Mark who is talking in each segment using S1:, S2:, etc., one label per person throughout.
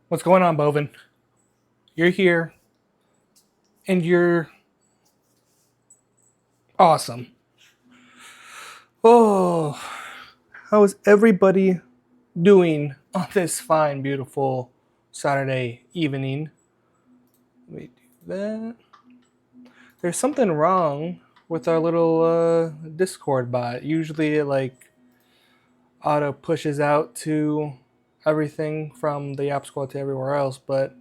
S1: What's going on, Bovin? You're here, and you're awesome. Oh, how's everybody doing on this fine, beautiful Saturday evening? Let me do that. There's something wrong with our little Discord bot. Usually it like auto pushes out to everything from the App Squad to everywhere else, but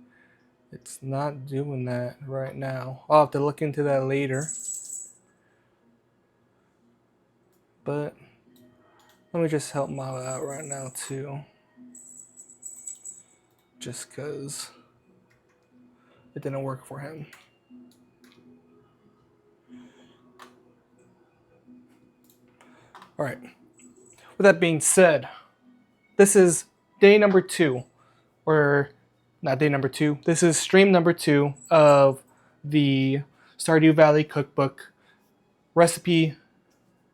S1: it's not doing that right now. I'll have to look into that later. But let me just help Mama out right now too. Just because it didn't work for him. Alright. With that being said, this is day number 2. Or not day number 2. This is stream number 2 of the Stardew Valley cookbook recipe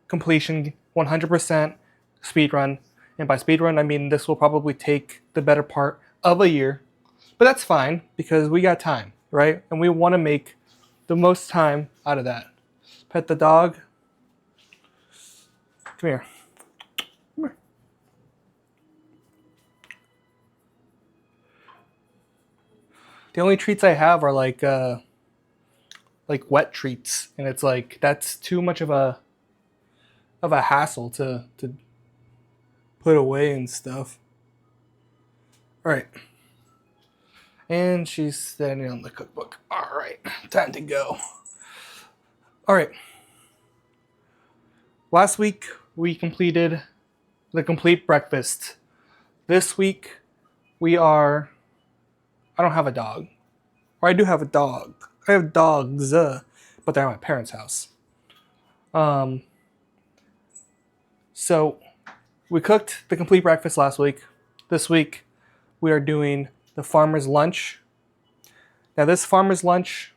S1: completion 100% speedrun. And by speedrun, I mean this will probably take the better part of a year. But that's fine because we got time, right? And we want to make the most time out of that. Pet the dog. Come here. Come here. The only treats I have are like wet treats, and it's like that's too much of a hassle to put away and stuff. All right. And she's standing on the cookbook. All right, time to go. All right. Last week we completed the complete breakfast. This week we are. I don't have a dog, or I do have a dog. I have dogs, but they're at my parents' house. So we cooked the complete breakfast last week. This week we are doing the farmer's lunch. Now this farmer's lunch,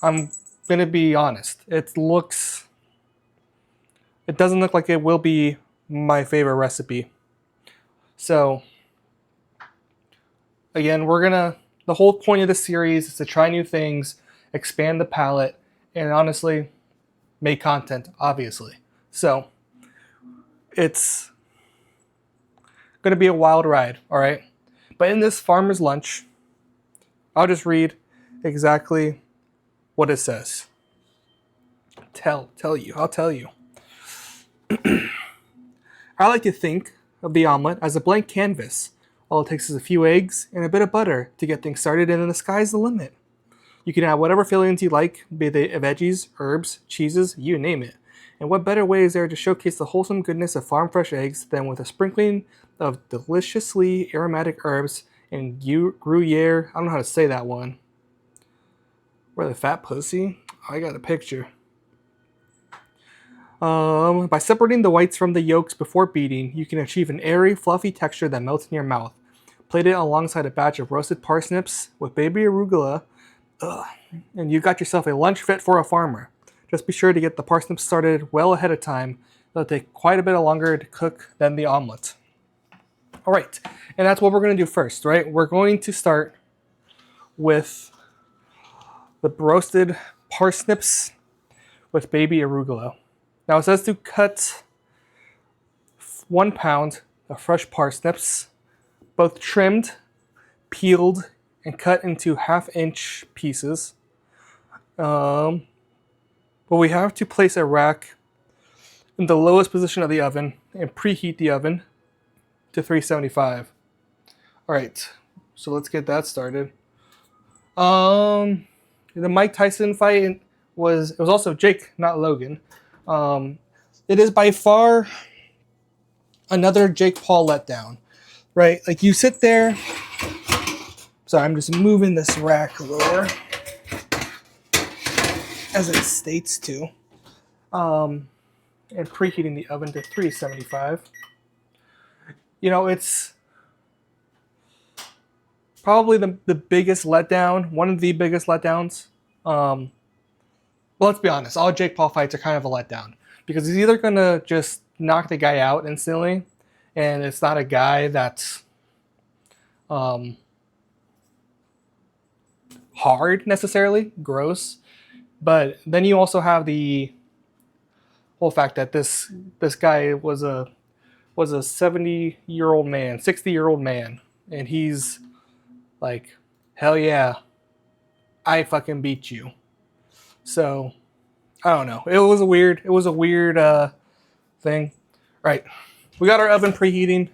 S1: I'm gonna be honest, it doesn't look like it will be my favorite recipe. So again, the whole point of this series is to try new things, expand the palette, and honestly, make content, obviously. So it's gonna be a wild ride, all right? But in this farmer's lunch, I'll just read exactly what it says. I'll tell you. I like to think of the omelet as a blank canvas. All it takes is a few eggs and a bit of butter to get things started, and then the sky's the limit. You can add whatever fillings you like, be they veggies, herbs, cheeses, you name it. And what better way is there to showcase the wholesome goodness of farm fresh eggs than with a sprinkling of deliciously aromatic herbs and Gruyere, I don't know how to say that one. Where the fat pussy? I got a picture. By separating the whites from the yolks before beating, you can achieve an airy, fluffy texture that melts in your mouth. Plate it alongside a batch of roasted parsnips with baby arugula, and you got yourself a lunch fit for a farmer. Just be sure to get the parsnips started well ahead of time. They'll take quite a bit longer to cook than the omelet. All right, and that's what we're going to do first, right? We're going to start with the roasted parsnips with baby arugula. Now it says to cut 1 pound of fresh parsnips, both trimmed, peeled, and cut into 1/2 inch pieces. But we have to place a rack in the lowest position of the oven and preheat the oven to 375. All right, so let's get that started. The Mike Tyson fight was also Jake, not Logan. It is by far another Jake Paul letdown, right? Like you sit there. Sorry, I'm just moving this rack lower as it states to, and preheating the oven to 375. You know, it's probably the biggest letdown, one of the biggest letdowns. Well, let's be honest, all Jake Paul fights are kind of a letdown because he's either going to just knock the guy out instantly, and it's not a guy that's hard necessarily, gross. But then you also have the whole fact that this guy was a 70-year-old man, 60-year-old man, and he's like, hell yeah, I fucking beat you. So I don't know. It was a weird thing. Right. We got our oven preheating.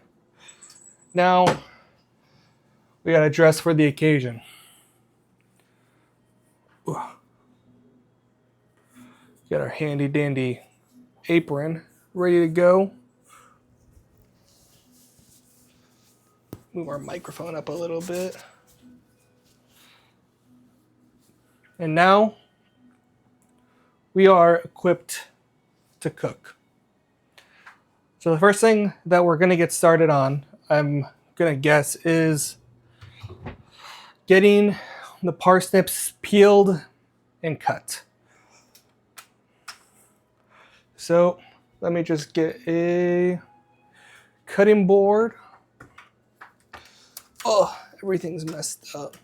S1: Now we gotta dress for the occasion. Got our handy dandy apron ready to go. Move our microphone up a little bit. And now we are equipped to cook. So the first thing that we're gonna get started on, I'm gonna guess, is getting the parsnips peeled and cut. So let me just get a cutting board. Oh, everything's messed up.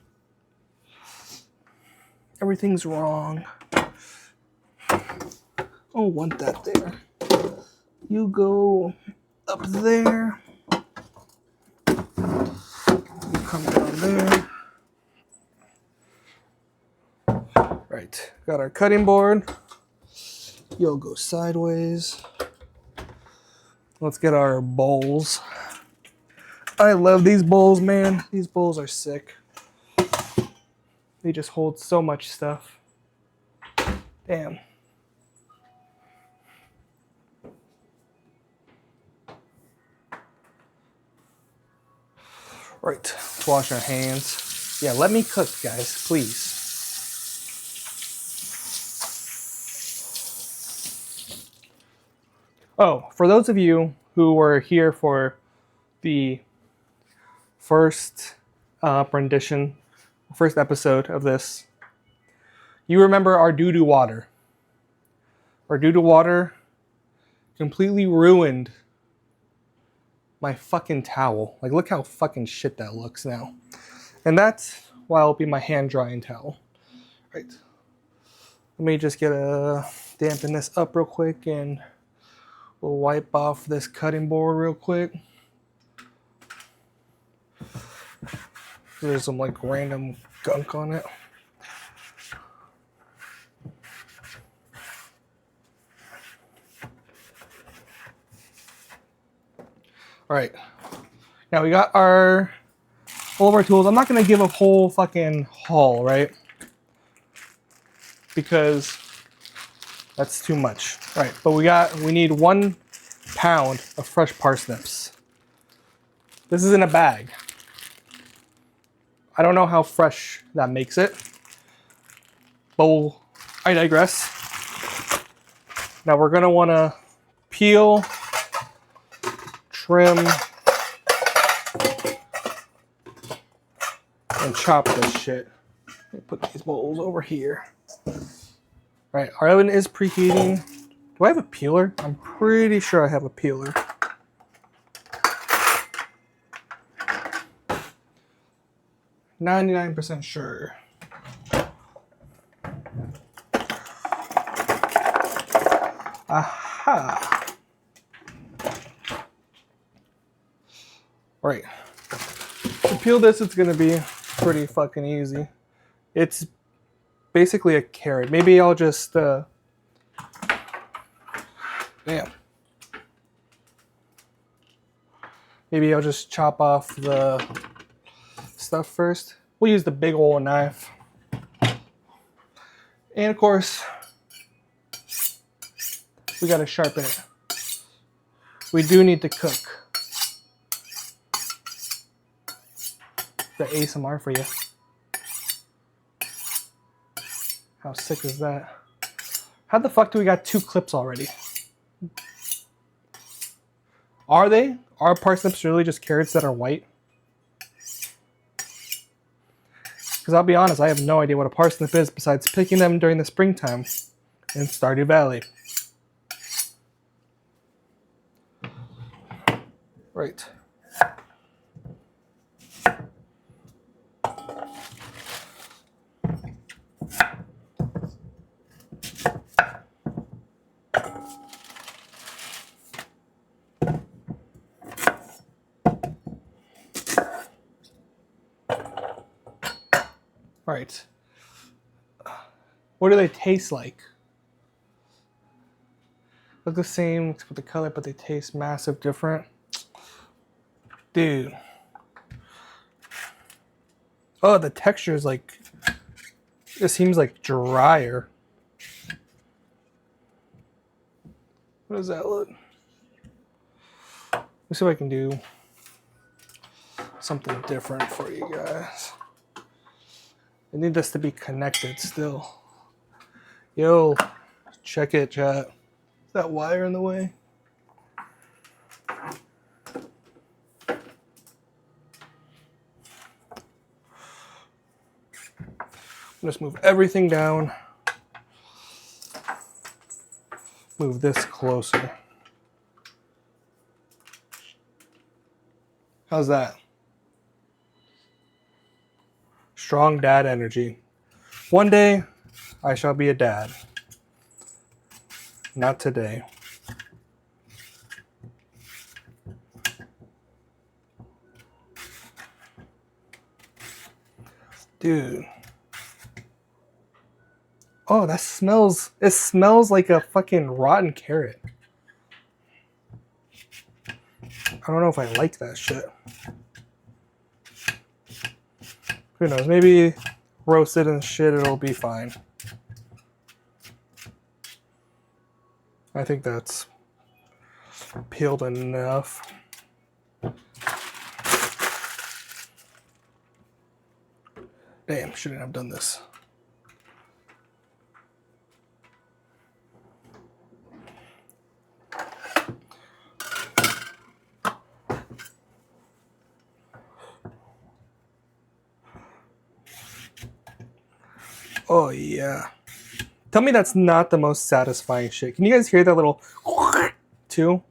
S1: Everything's wrong. Oh, want that there. You go up there. You come down there. Right, got our cutting board. You'll go sideways. Let's get our bowls. I love these bowls, man. These bowls are sick. They just hold so much stuff. Damn. Right, let's wash our hands. Yeah, let me cook, guys, please. Oh, for those of you who were here for the first rendition, first episode of this, you remember our doo-doo water. Our doo-doo water completely ruined my fucking towel. Like, look how fucking shit that looks now. And that's why I'll be my hand drying towel. Right. Let me just dampen this up real quick, and we'll wipe off this cutting board real quick. There's some like random gunk on it. All right. Now we got all of our tools. I'm not gonna give a whole fucking haul, right? Because that's too much. All right, but we need 1 pound of fresh parsnips. This is in a bag. I don't know how fresh that makes it, but I digress. Now we're gonna wanna peel, trim, and chop this shit. Let me put these bowls over here. Right, our oven is preheating. Do I have a peeler? I'm pretty sure I have a peeler. %sure. Aha. Right. To peel this, it's gonna be pretty fucking easy. It's basically a carrot. Maybe I'll just damn. Maybe I'll just chop off the stuff first. We'll use the big old knife. And of course, we gotta sharpen it. We do need to cook. The ASMR for you. How sick is that? How the fuck do we got 2 clips already? Are parsnips really just carrots that are white? Because I'll be honest, I have no idea what a parsnip is besides picking them during the springtime in Stardew Valley. Right. Right. What do they taste like? Look the same with the color, but they taste massive different. Dude. Oh, the texture is like, it seems like drier. What does that look? Let's see if I can do something different for you guys. I need this to be connected still. Yo, check it, chat. Is that wire in the way? Just move everything down. Move this closer. How's that? Strong dad energy. One day, I shall be a dad. Not today. Dude. Oh, that smells, it smells like a fucking rotten carrot. I don't know if I like that shit. Who knows, maybe roasted and shit, it'll be fine. I think that's peeled enough. Damn, shouldn't have done this. Oh yeah. Tell me that's not the most satisfying shit. Can you guys hear that little too?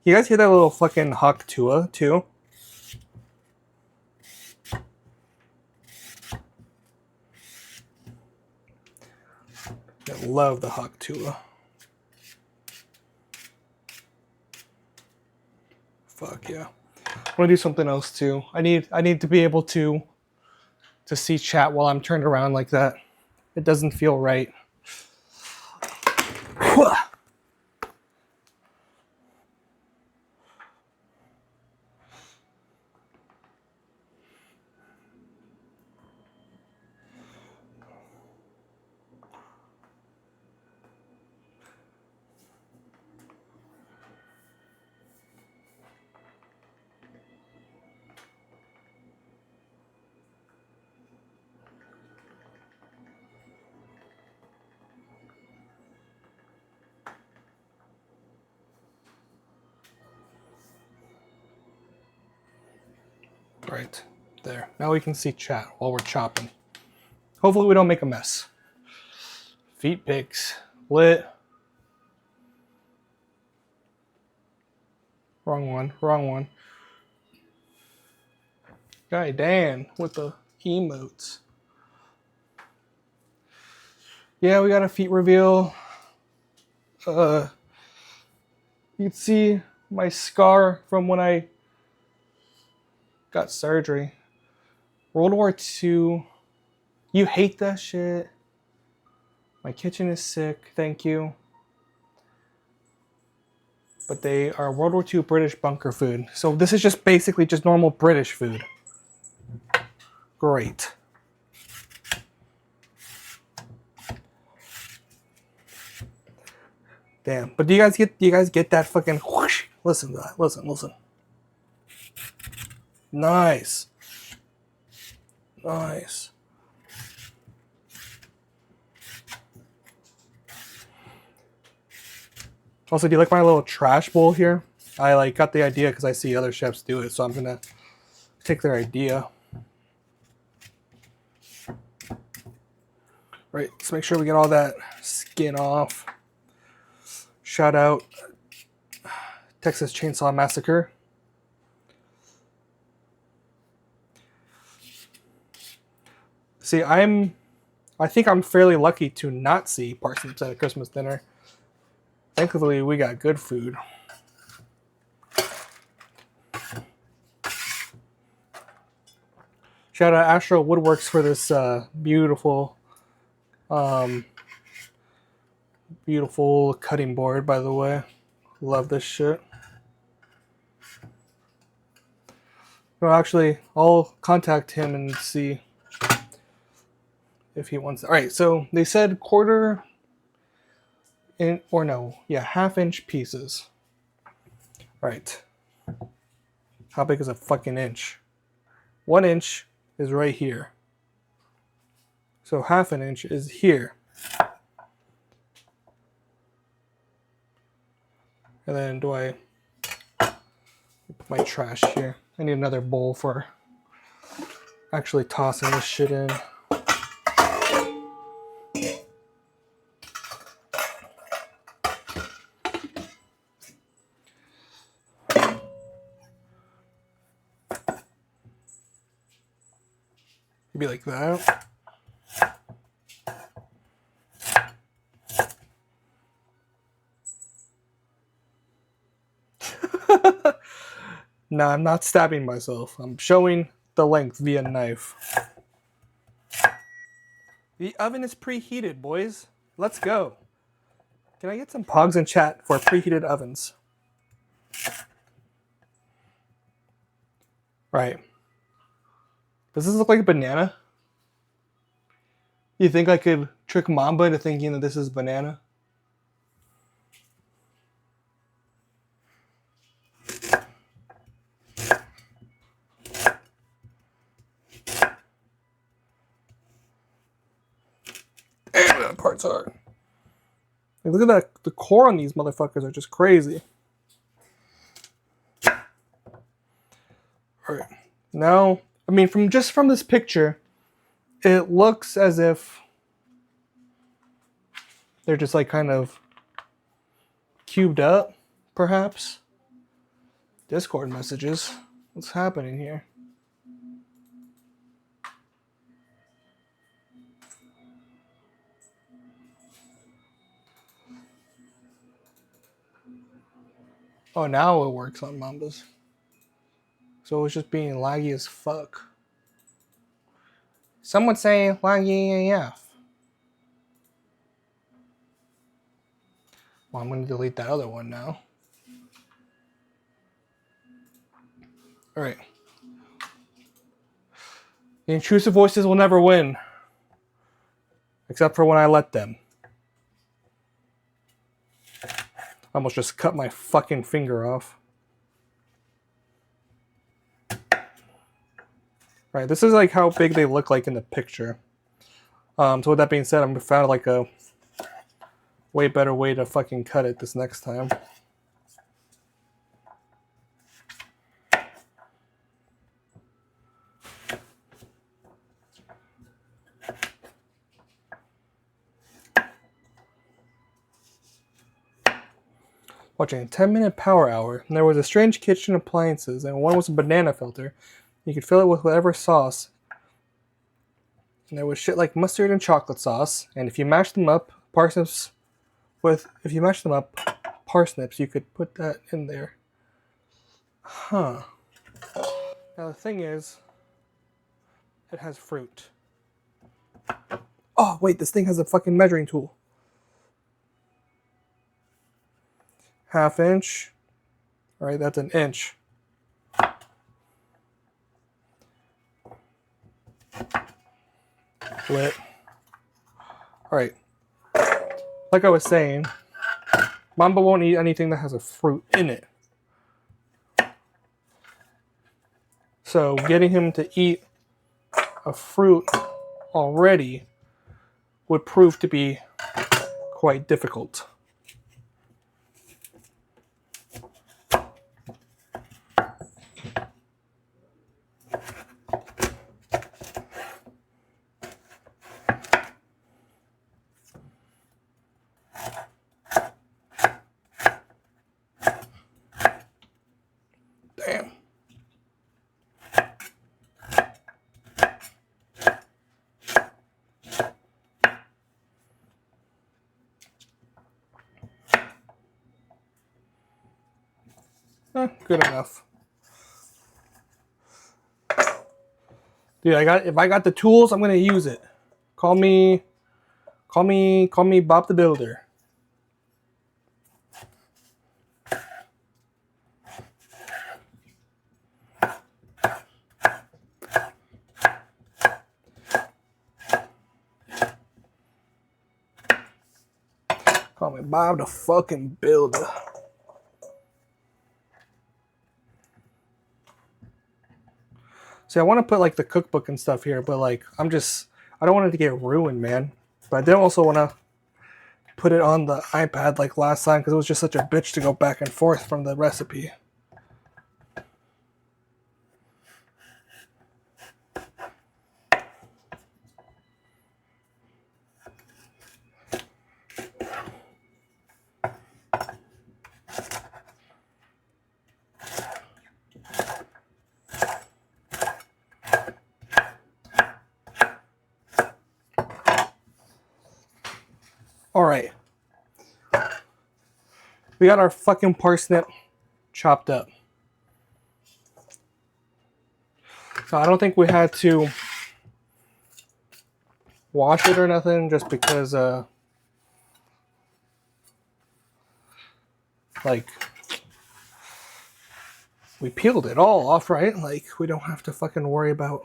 S1: You guys hear that little fucking hawk tua too? I love the hawk tua. Fuck yeah. I want to do something else too. I need to be able to see chat while I'm turned around like that. It doesn't feel right. Right there. Now we can see chat while we're chopping. Hopefully we don't make a mess. Feet pics. Lit. Wrong one. Wrong one. Guy Dan with the emotes. Yeah, we got a feet reveal. You can see my scar from when I got surgery. World War II. You hate that shit. My kitchen is sick, thank you. But they are World War II British bunker food. So this is just basically just normal British food. Great. Damn. But do you guys get that fucking whoosh? Listen to that. Listen. Nice. Nice. Also, do you like my little trash bowl here? I got the idea because I see other chefs do it, so I'm gonna take their idea. Right, let's make sure we get all that skin off. Shout out Texas Chainsaw Massacre. See, I think I'm fairly lucky to not see parsnips at a Christmas dinner. Thankfully, we got good food. Shout out Astro Woodworks for this beautiful, beautiful cutting board. By the way, love this shit. Well, actually, I'll contact him and see if he wants. All right, so they said quarter in, or no, yeah, half-inch pieces. All right. How big is a fucking inch? 1 inch is right here. So half an inch is here. And then do I put my trash here? I need another bowl for actually tossing this shit in. Maybe like that. No, I'm not stabbing myself. I'm showing the length via knife. The oven is preheated, boys. Let's go. Can I get some pogs in chat for preheated ovens? Right. Does this look like a banana? You think I could trick Mamba into thinking that this is banana? Damn, that part's hard. Like, look at that. The core on these motherfuckers are just crazy. Alright. Now, I mean, from this picture, it looks as if they're just like kind of cubed up, perhaps. Discord messages. What's happening here? Oh, now it works on Mambas. So it's just being laggy as fuck. Some would say laggy AF. Well, I'm going to delete that other one now. Alright. The intrusive voices will never win. Except for when I let them. I almost just cut my fucking finger off. Right, this is like how big they look like in the picture. So with that being said, I'm found like a way better way to fucking cut it this next time. Watching a 10-minute power hour, and there was a strange kitchen appliances, and one was a banana filter. You could fill it with whatever sauce. And there was shit like mustard and chocolate sauce, and if you mashed them up, parsnips, you could put that in there. Huh. Now the thing is, it has fruit. Oh, wait, this thing has a fucking measuring tool. Half inch. Alright, that's an inch. Lit. Alright. Like I was saying, Mamba won't eat anything that has a fruit in it. So getting him to eat a fruit already would prove to be quite difficult. Damn. Good enough. Dude, if I got the tools, I'm gonna use it. Call me Bob the Builder. Call me Bob the fucking Builder. See, I want to put like the cookbook and stuff here, but like I don't want it to get ruined, man. But I didn't also want to put it on the iPad like last time because it was just such a bitch to go back and forth from the recipe. All right. We got our fucking parsnip chopped up. So I don't think we had to wash it or nothing just because like we peeled it all off, right? Like we don't have to fucking worry about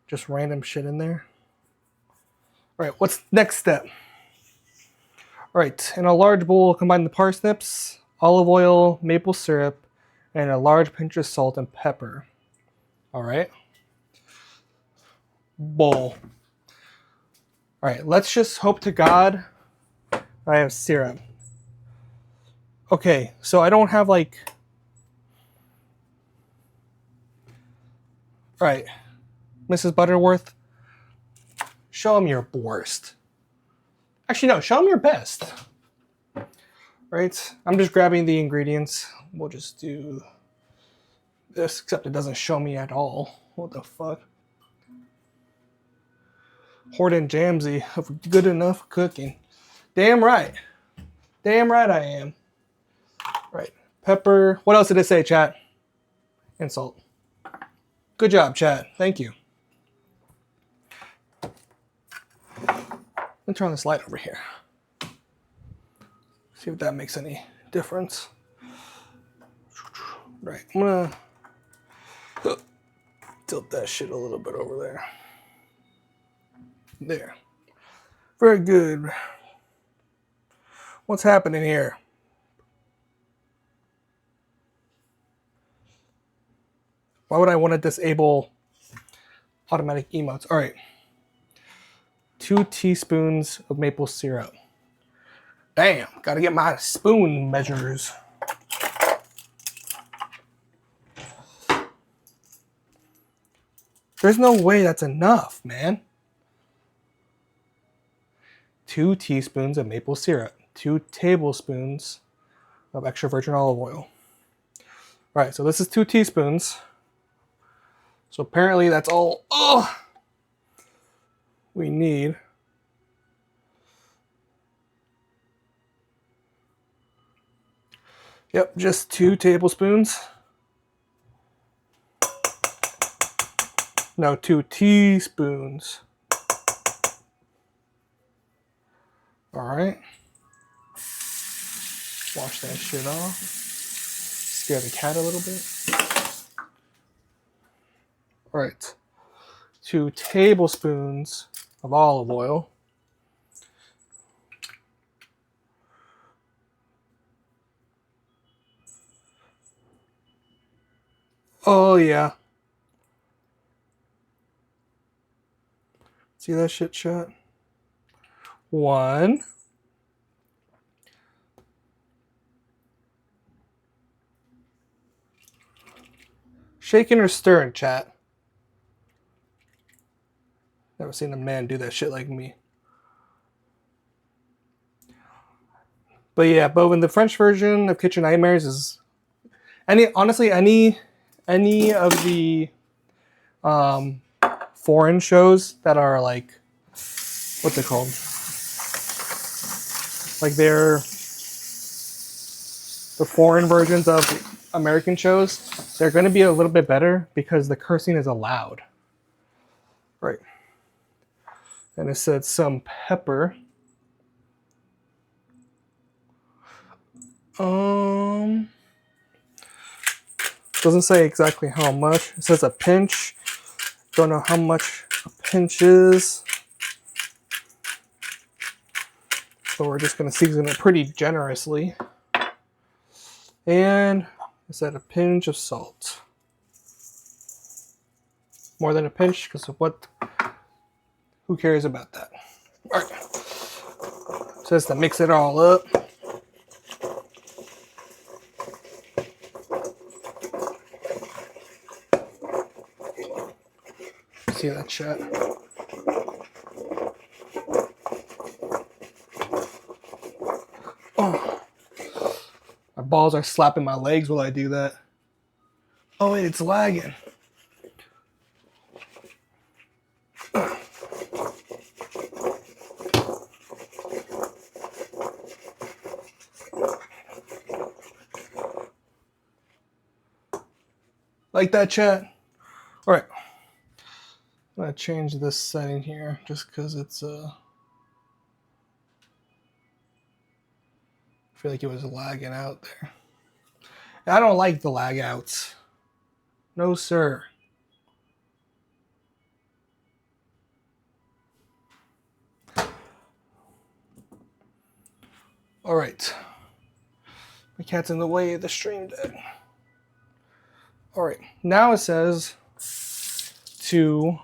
S1: just random shit in there. All right, what's next step? All right, in a large bowl, combine the parsnips, olive oil, maple syrup, and a large pinch of salt and pepper. All right. Bowl. All right, let's just hope to God I have syrup. Okay, so I don't have like... All right, Mrs. Butterworth, show him your worst. Actually, no, show him your best. Right, I'm just grabbing the ingredients. We'll just do this, except it doesn't show me at all. What the fuck? Horton Jamsey of Good Enough Cooking. Damn right. Damn right I am. Right, pepper. What else did it say, chat? And salt. Good job, chat. Thank you. Let me turn this light over here. See if that makes any difference. Right, I'm gonna tilt that shit a little bit over there. There. Very good. What's happening here? Why would I want to disable automatic emotes? All right. 2 teaspoons of maple syrup. Damn, gotta get my spoon measures. There's no way that's enough, man. 2 teaspoons of maple syrup. 2 tablespoons of extra virgin olive oil. All right, so this is 2 teaspoons. So apparently that's all we need. Yep, just 2 tablespoons. No, 2 teaspoons. All right. Wash that shit off. Scare the cat a little bit. All right. 2 tablespoons of olive oil. Oh, yeah. See that shit, chat? 1. Shaking or stirring, chat? Never seen a man do that shit like me. But yeah, Bovin, the French version of Kitchen Nightmares is honestly any of the foreign shows that are like, what's it called? Like they're the foreign versions of American shows. They're going to be a little bit better because the cursing is allowed. Right. And it said some pepper. Doesn't say exactly how much. It says a pinch. Don't know how much a pinch is. So we're just going to season it pretty generously. And it said a pinch of salt. More than a pinch, because of what? Who cares about that? All right. It says to mix it all up. See that, chat? Oh, my balls are slapping my legs while I do that. Oh wait, it's lagging. Like that, chat? All right. I'm gonna change this setting here just because it's I feel like it was lagging out there. I don't like the lag outs. No, sir. All right. My cat's in the way of the stream deck. All right. Now it says to,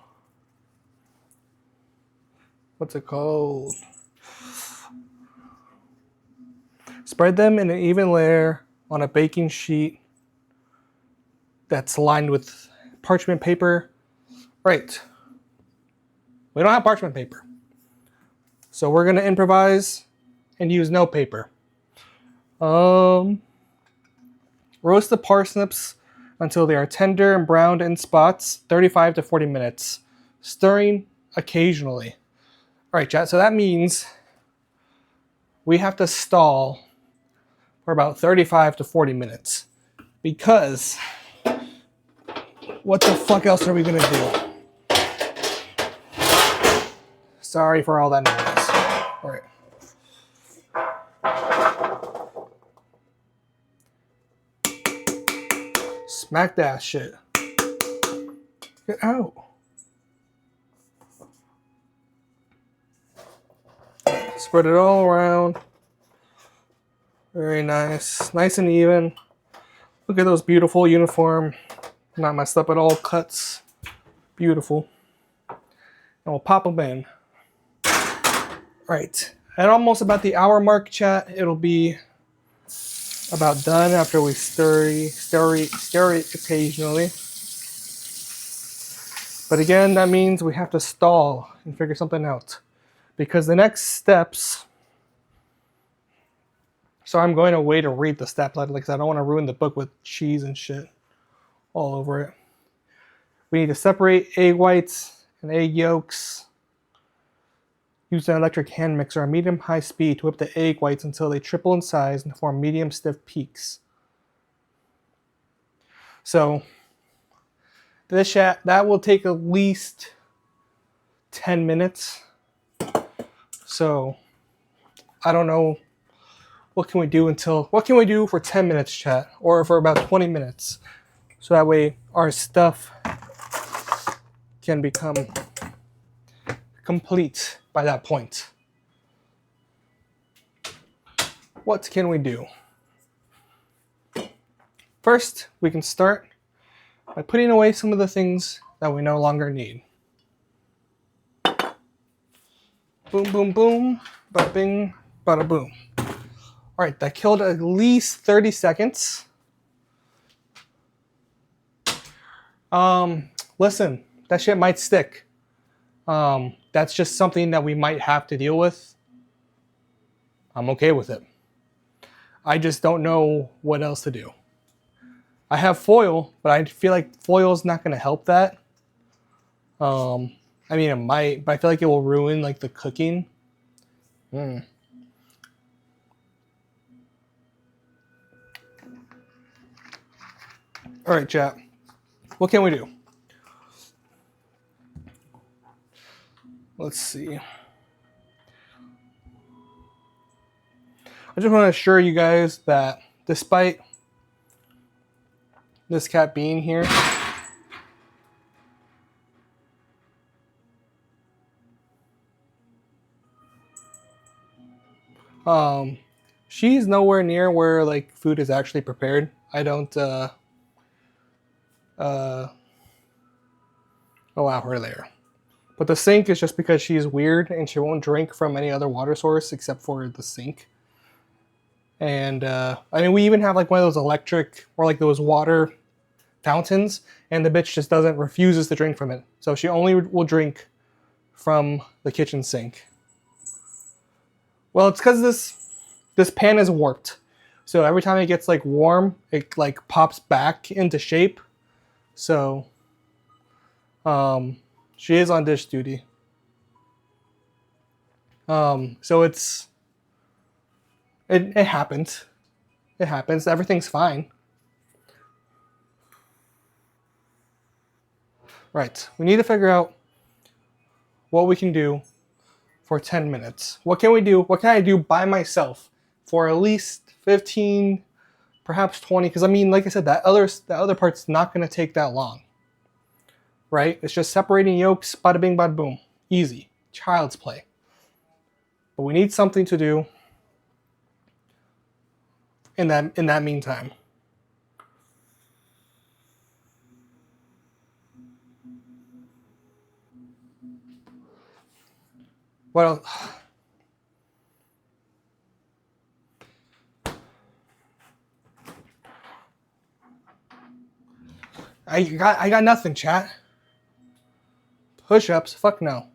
S1: what's it called? Spread them in an even layer on a baking sheet that's lined with parchment paper. Right. We don't have parchment paper. So we're going to improvise and use no paper. Roast the parsnips until they are tender and browned in spots, 35 to 40 minutes, stirring occasionally. All right, chat, so that means we have to stall for about 35 to 40 minutes because what the fuck else are we gonna do? Sorry for all that noise. All right. Smack that shit. Get out. Spread it all around. Very nice. Nice and even. Look at those beautiful uniform, not messed up at all, cuts. Beautiful. And we'll pop them in. Right. At almost about the hour mark, chat, it'll be about done after we stir it occasionally. But again, that means we have to stall and figure something out. Because the next steps, so I'm going to wait to read the steps, like I don't want to ruin the book with cheese and shit all over it. We need to separate egg whites and egg yolks. Use an electric hand mixer on medium-high speed to whip the egg whites until they triple in size and form medium stiff peaks. So this that will take at least 10 minutes. So I don't know what can we do for 10 minutes, chat, or for about 20 minutes. So that way our stuff can become complete by that point. What can we do? First, we can start by putting away some of the things that we no longer need. Boom, boom, boom, bada bing, bada boom. All right, that killed at least 30 seconds. Listen, that shit might stick. That's just something that we might have to deal with. I'm okay with it. I just don't know what else to do. I have foil, but I feel like foil is not going to help that. I mean, it might, but I feel like it will ruin like the cooking. All right, chat. What can we do? Let's see. I just want to assure you guys that despite this cat being here, she's nowhere near where like food is actually prepared. I don't allow her there. But the sink is just because she's weird and she won't drink from any other water source except for the sink. And I mean, we even have like one of those electric or like those water fountains, and the bitch just refuses to drink from it. So she only will drink from the kitchen sink. Well, it's because this pan is warped. So every time it gets like warm, it like pops back into shape. So she is on dish duty. So it happens. It happens. Everything's fine. Right. We need to figure out what we can do for 10 minutes. What can we do? What can I do by myself for at least 15, perhaps 20? Because I mean, like I said, that other part's not going to take that long. Right? It's just separating yolks, bada bing, bada boom. Easy. Child's play. But we need something to do in that meantime. Well, I got nothing, chat. Push-ups? Fuck no.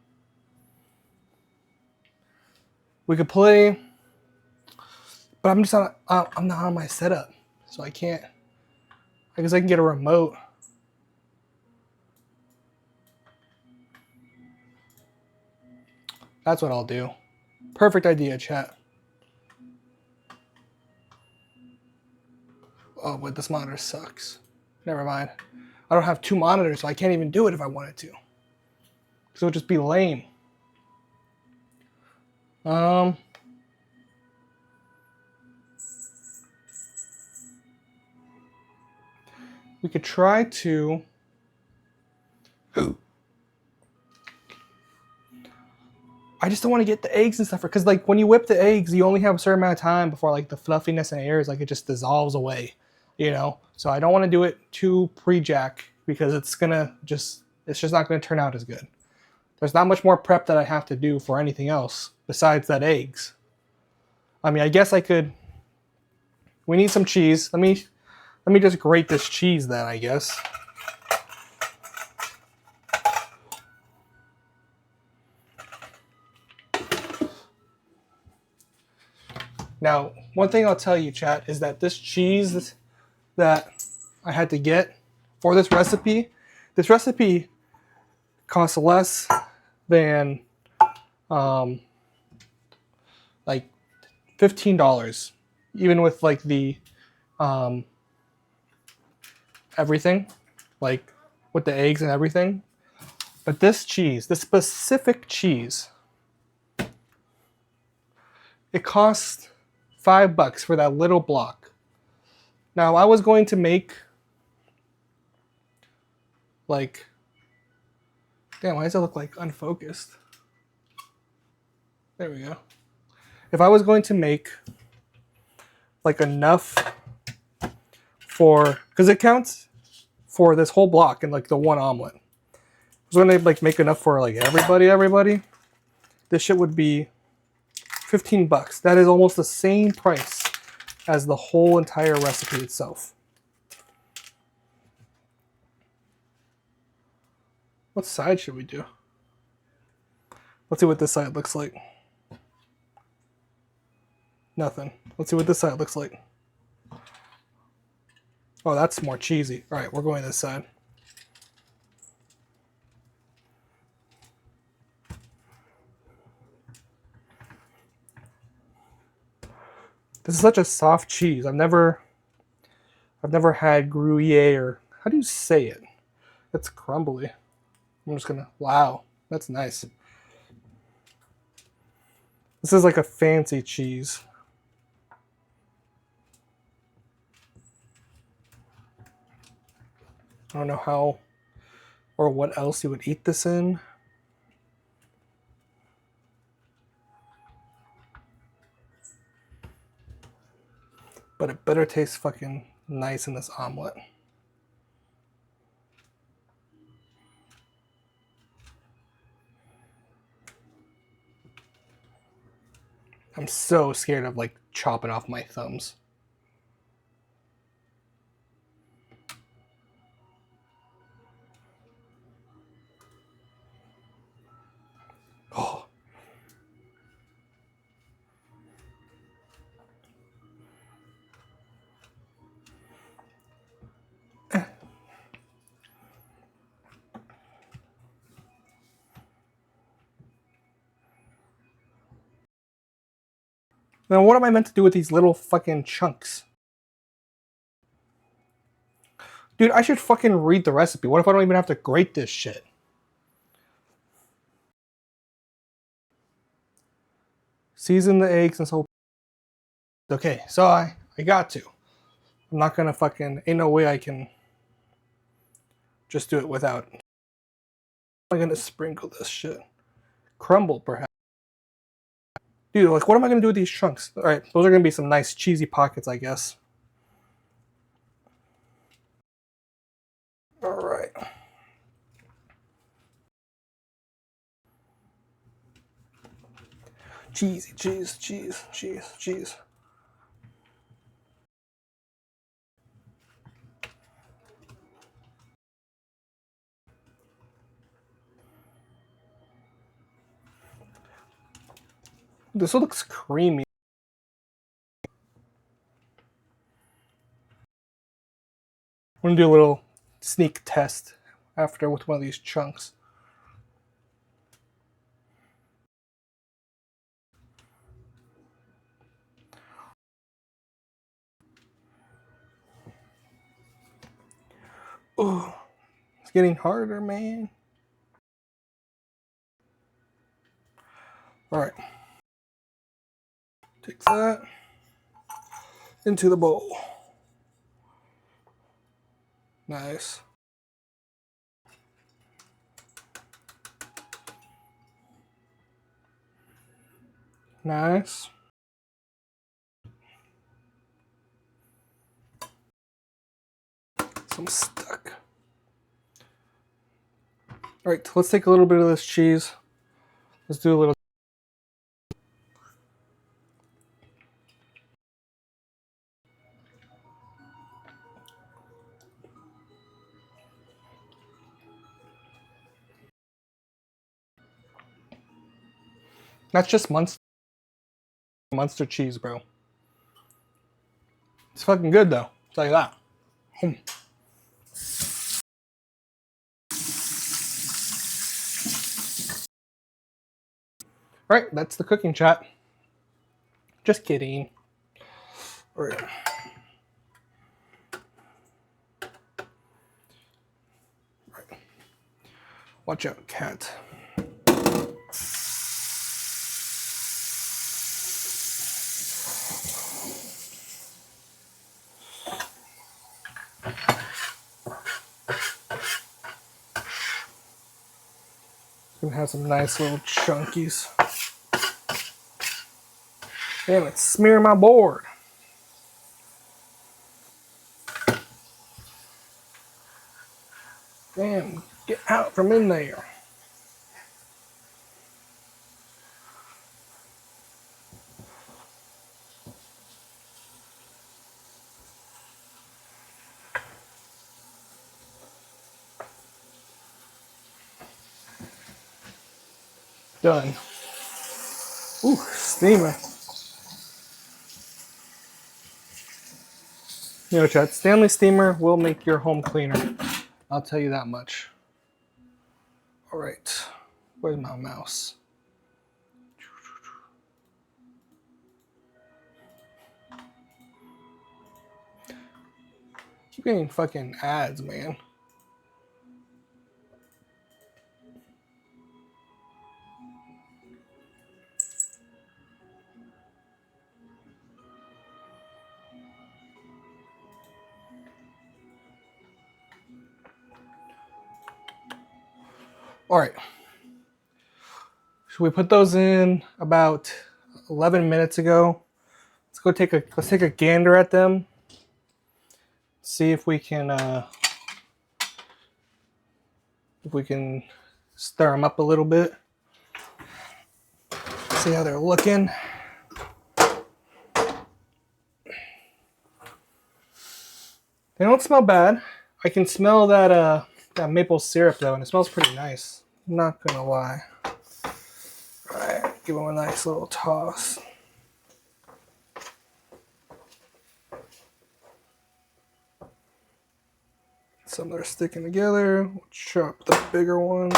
S1: We could play, but I'm just not. I'm not on my setup, so I can't. I guess I can get a remote. That's what I'll do. Perfect idea, chat. Oh, but this monitor sucks. Never mind. I don't have two monitors, so I can't even do it if I wanted to. So it would just be lame. We could try to. I just don't want to get the eggs and stuff, because like when you whip the eggs, you only have a certain amount of time before like the fluffiness and air is like it just dissolves away, you know. So I don't want to do it too pre-jack because it's just not gonna turn out as good. There's not much more prep that I have to do for anything else besides that eggs. I mean, I guess I could. We need some cheese. Let me just grate this cheese then, I guess. Now, one thing I'll tell you, chat, is that this cheese that I had to get for this recipe costs less than like $15, even with like the everything, like with the eggs and everything. But this cheese, this specific cheese, it costs $5 for that little block. Now I was going to make like, damn, why does it look like unfocused? There we go. If I was going to make like enough for, because it counts for this whole block and like the one omelet. I was going to like make enough for like everybody. This shit would be $15. That is almost the same price as the whole entire recipe itself. What side should we do? Let's see what this side looks like. Nothing. Let's see what this side looks like. Oh, that's more cheesy. All right, we're going this side. This is such a soft cheese. I've never had Gruyere, or how do you say it? It's crumbly. I'm just gonna, wow, that's nice. This is like a fancy cheese. I don't know how or what else you would eat this in. But it better taste fucking nice in this omelet. I'm so scared of like chopping off my thumbs. Oh. Now what am I meant to do with these little fucking chunks? Dude, I should fucking read the recipe. What if I don't even have to grate this shit? Season the eggs and so. Okay, so I got to. I'm not gonna fucking. Ain't no way I can just do it without. I'm gonna sprinkle this shit. Crumble, perhaps. Dude, like, what am I gonna do with these chunks? Alright, those are gonna be some nice cheesy pockets, I guess. Alright. Cheesy, cheese, cheese, cheese, cheese. This looks creamy. I'm gonna do a little sneak test after with one of these chunks. Ooh, it's getting harder, man. Alright. Take that into the bowl. Nice. Nice. I'm stuck. Alright, let's take a little bit of this cheese. Let's do a little. That's just Munster cheese, bro. It's fucking good though. I'll tell you that. Alright, that's the cooking chat. Just kidding. Alright. Watch out, cat. Gonna have some nice little chunkies. Damn it, smear my board. Damn, get out from in there. Done. Ooh, steamer. You know, chat, Stanley Steamer will make your home cleaner. I'll tell you that much. Alright, where's my mouse? Keep getting fucking ads, man. All right. So we put those in about 11 minutes ago. Let's take a gander at them. See if we can stir them up a little bit. See how they're looking. They don't smell bad. I can smell that maple syrup though, and it smells pretty nice. I'm not gonna lie. All right, give them a nice little toss. Some that are sticking together. We'll chop the bigger ones.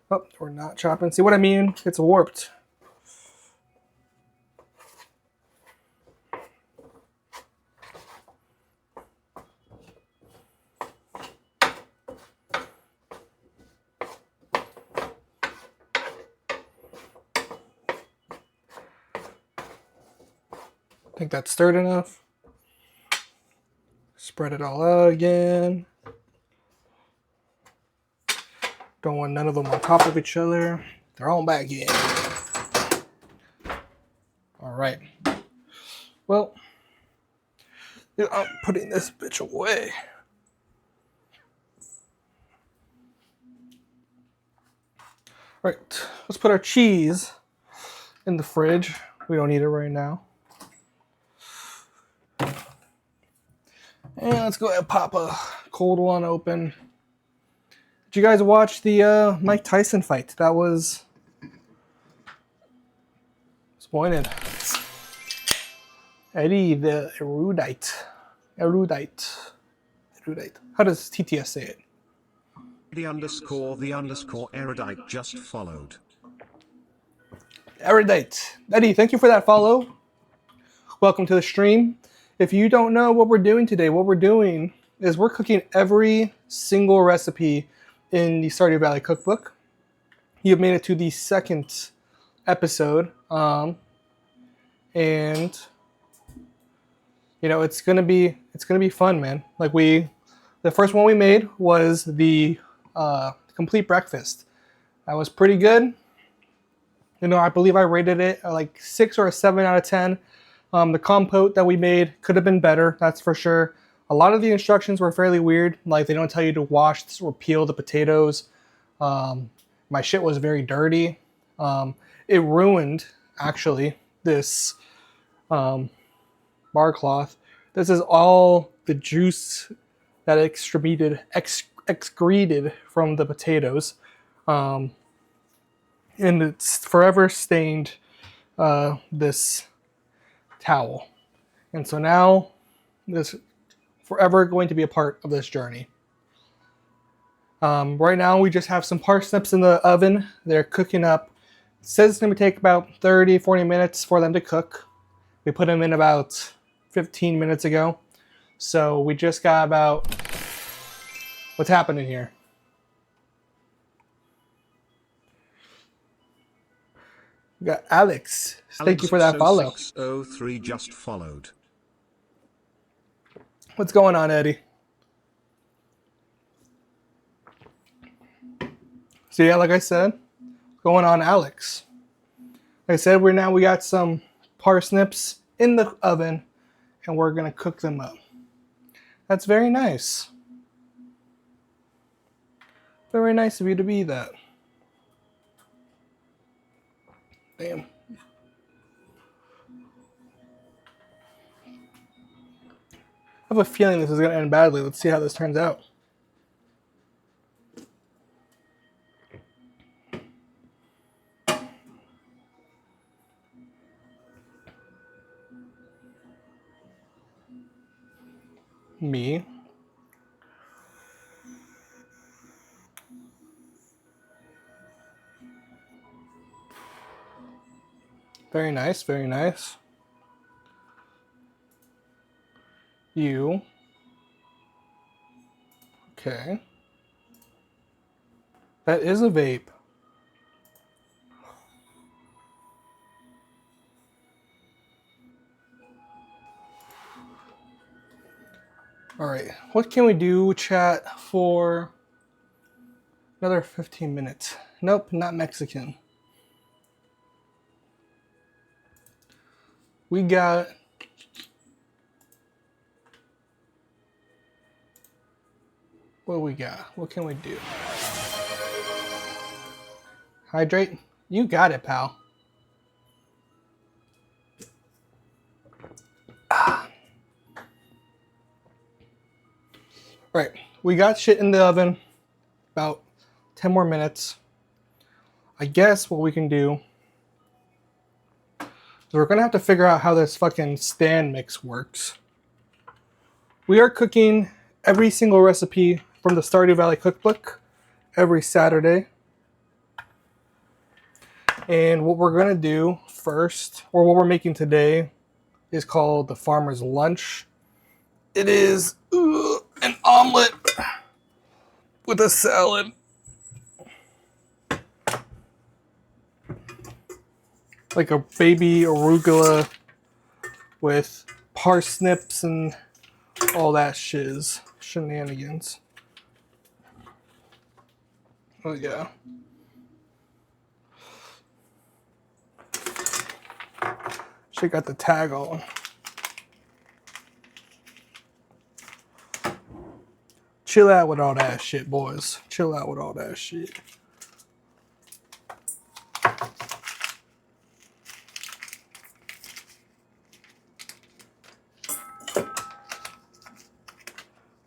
S1: Oh, we're not chopping. See what I mean? It's warped. I think that's stirred enough. Spread it all out again. Don't want none of them on top of each other. They're all back in. All right. Well, I'm putting this bitch away. All right, let's put our cheese in the fridge. We don't need it right now. And let's go ahead and pop a cold one open. Did you guys watch the Mike Tyson fight? That was disappointed. Eddie the erudite. How does TTS say it?
S2: The underscore erudite just followed.
S1: Erudite. Eddie, thank you for that follow. Welcome to the stream. If you don't know what we're doing today, what we're doing is we're cooking every single recipe in the Stardew Valley cookbook. You've made it to the second episode. And you know, it's gonna be fun, man. Like the first one we made was the complete breakfast. That was pretty good. You know, I believe I rated it like 6 or a 7 out of 10. The compote that we made could have been better, that's for sure. A lot of the instructions were fairly weird. Like they don't tell you to wash or peel the potatoes. My shit was very dirty. It ruined, actually, this bar cloth. This is all the juice that excreted from the potatoes. And it's forever stained this towel. And so now this forever going to be a part of this journey. Right now we just have some parsnips in the oven. They're cooking up. It says it's going to take about 30-40 minutes for them to cook. We put them in about 15 minutes ago. So we just got about... What's happening here? We got Alex. Thank you for that follow.
S2: 603 just followed.
S1: What's going on, Eddie? So yeah, like I said, going on Alex. Like I said, we got some parsnips in the oven and we're gonna cook them up. That's very nice. Very nice of you to be that. Damn. I have a feeling this is gonna end badly. Let's see how this turns out. Me. Very nice, very nice. You. Okay. That is a vape. All right, what can we do, chat, for Another 15 minutes. Nope, not Mexican. We got... What do we got? What can we do? Hydrate? You got it, pal. Right, we got shit in the oven. About 10 more minutes. I guess what we can do is we're gonna have to figure out how this fucking stand mix works. We are cooking every single recipe from the Stardew Valley cookbook every Saturday. And what we're gonna do first, or what we're making today, is called the farmer's lunch. It is an omelet with a salad. Like a baby arugula with parsnips and all that shiz. Shenanigans. Oh yeah. She got the tag on. Chill out with all that shit, boys. Chill out with all that shit.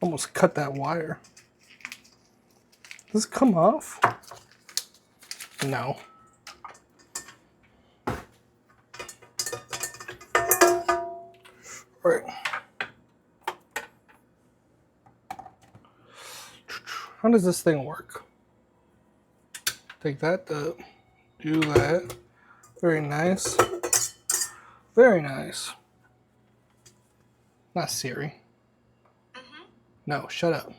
S1: Almost cut that wire. Does it come off? No. All right. How does this thing work? Take that up. Do that. Very nice. Very nice. Not Siri. No, shut up.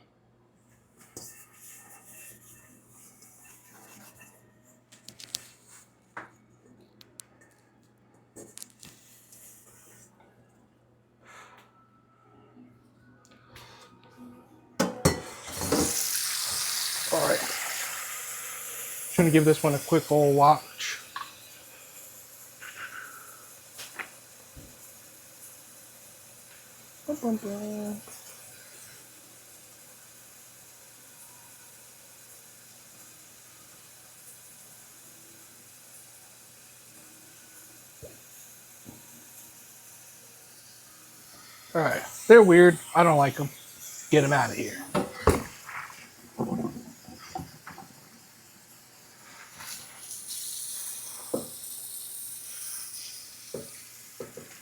S1: All right. I'm gonna give this one a quick old watch. All right, they're weird. I don't like them. Get them out of here.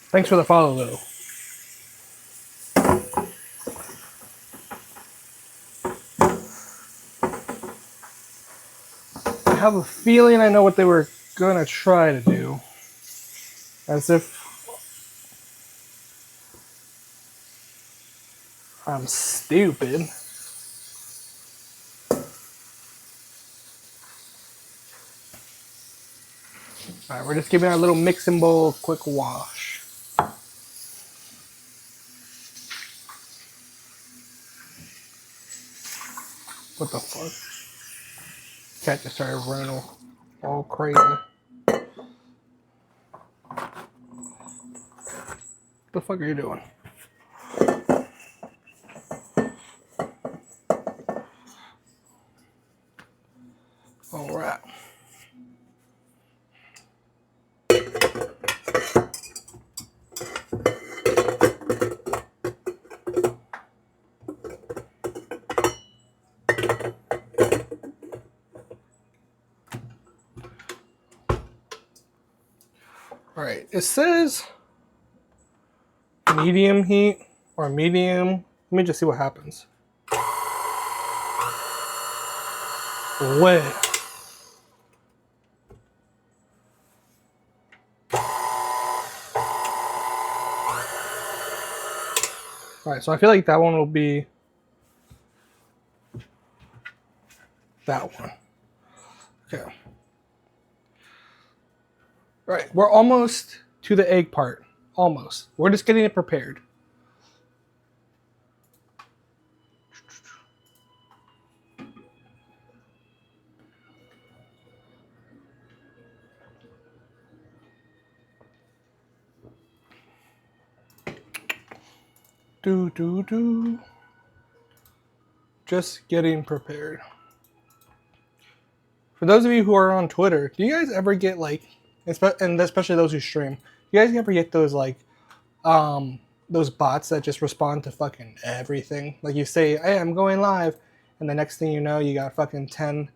S1: Thanks for the follow, though. I have a feeling I know what they were gonna try to do. As if I'm stupid. All right, we're just giving our little mixing bowl a quick wash. What the fuck? Cat just started running all crazy. What the fuck are you doing? All right. All right, it says medium heat or medium. Let me just see what happens. Wait. All right, so I feel like that one will be that one. Okay. All right, we're almost to the egg part. Almost. We're just getting it prepared. Just getting prepared. For those of you who are on Twitter, do you guys ever get like, and especially those who stream, do you guys ever get those bots that just respond to fucking everything? Like you say, hey, I'm going live, and the next thing you know, you got fucking 10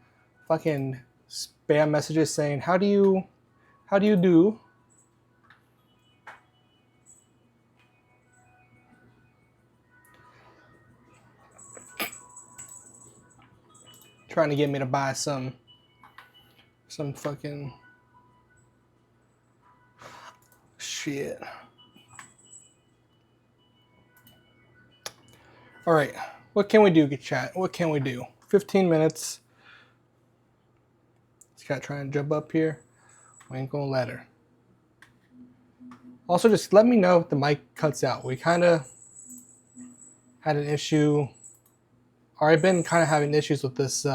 S1: fucking spam messages saying, how do you do? Trying to get me to buy some fucking shit. All right, what can we do, chat? What can we do? 15 minutes. This guy trying to jump up here. We ain't gonna let her. Also, just let me know if the mic cuts out. We kind of had an issue, or I've been kind of having issues with this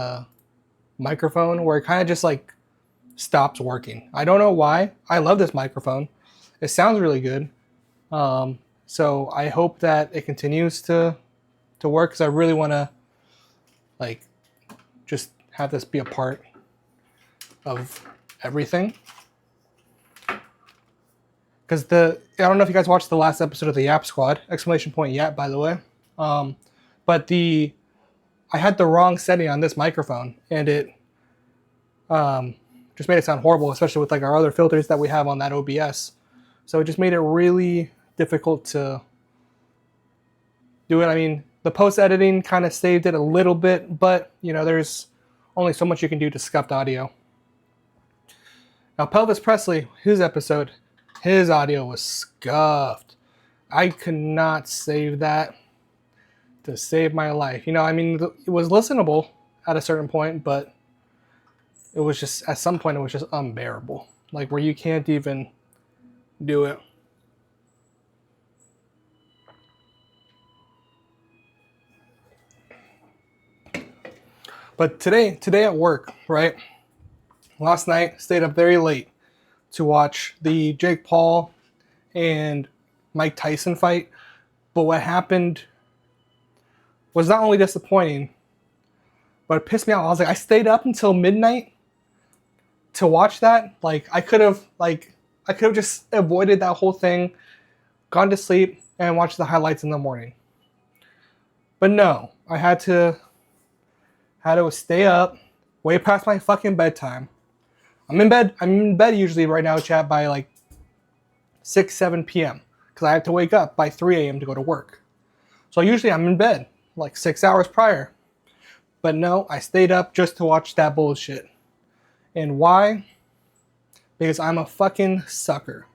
S1: microphone where it kind of just like stops working. I don't know why. I love this microphone. It sounds really good. So I hope that it continues to work, because I really want to like just have this be a part of everything. Because I don't know if you guys watched the last episode of the Yap Squad, exclamation point Yap, by the way. But I had the wrong setting on this microphone, and it just made it sound horrible, especially with like our other filters that we have on that OBS. So it just made it really difficult to do it. I mean, the post editing kind of saved it a little bit, but you know, there's only so much you can do to scuffed audio. Now, Pelvis Presley, his episode, his audio was scuffed. I could not save that to save my life. You know, I mean, it was listenable at a certain point, but it was just, at some point, it was just unbearable. Like, where you can't even do it. But today at work, right? Last night, stayed up very late to watch the Jake Paul and Mike Tyson fight. But what happened was not only disappointing, but it pissed me off. I was like, I stayed up until midnight to watch that. Like, I could have just avoided that whole thing, gone to sleep, and watched the highlights in the morning. But no, I had to stay up way past my fucking bedtime. I'm in bed usually right now, chat, by like 6, 7 p.m. because I have to wake up by 3 a.m. to go to work. So usually I'm in bed like 6 hours prior. But no, I stayed up just to watch that bullshit. And why? Because I'm a fucking sucker.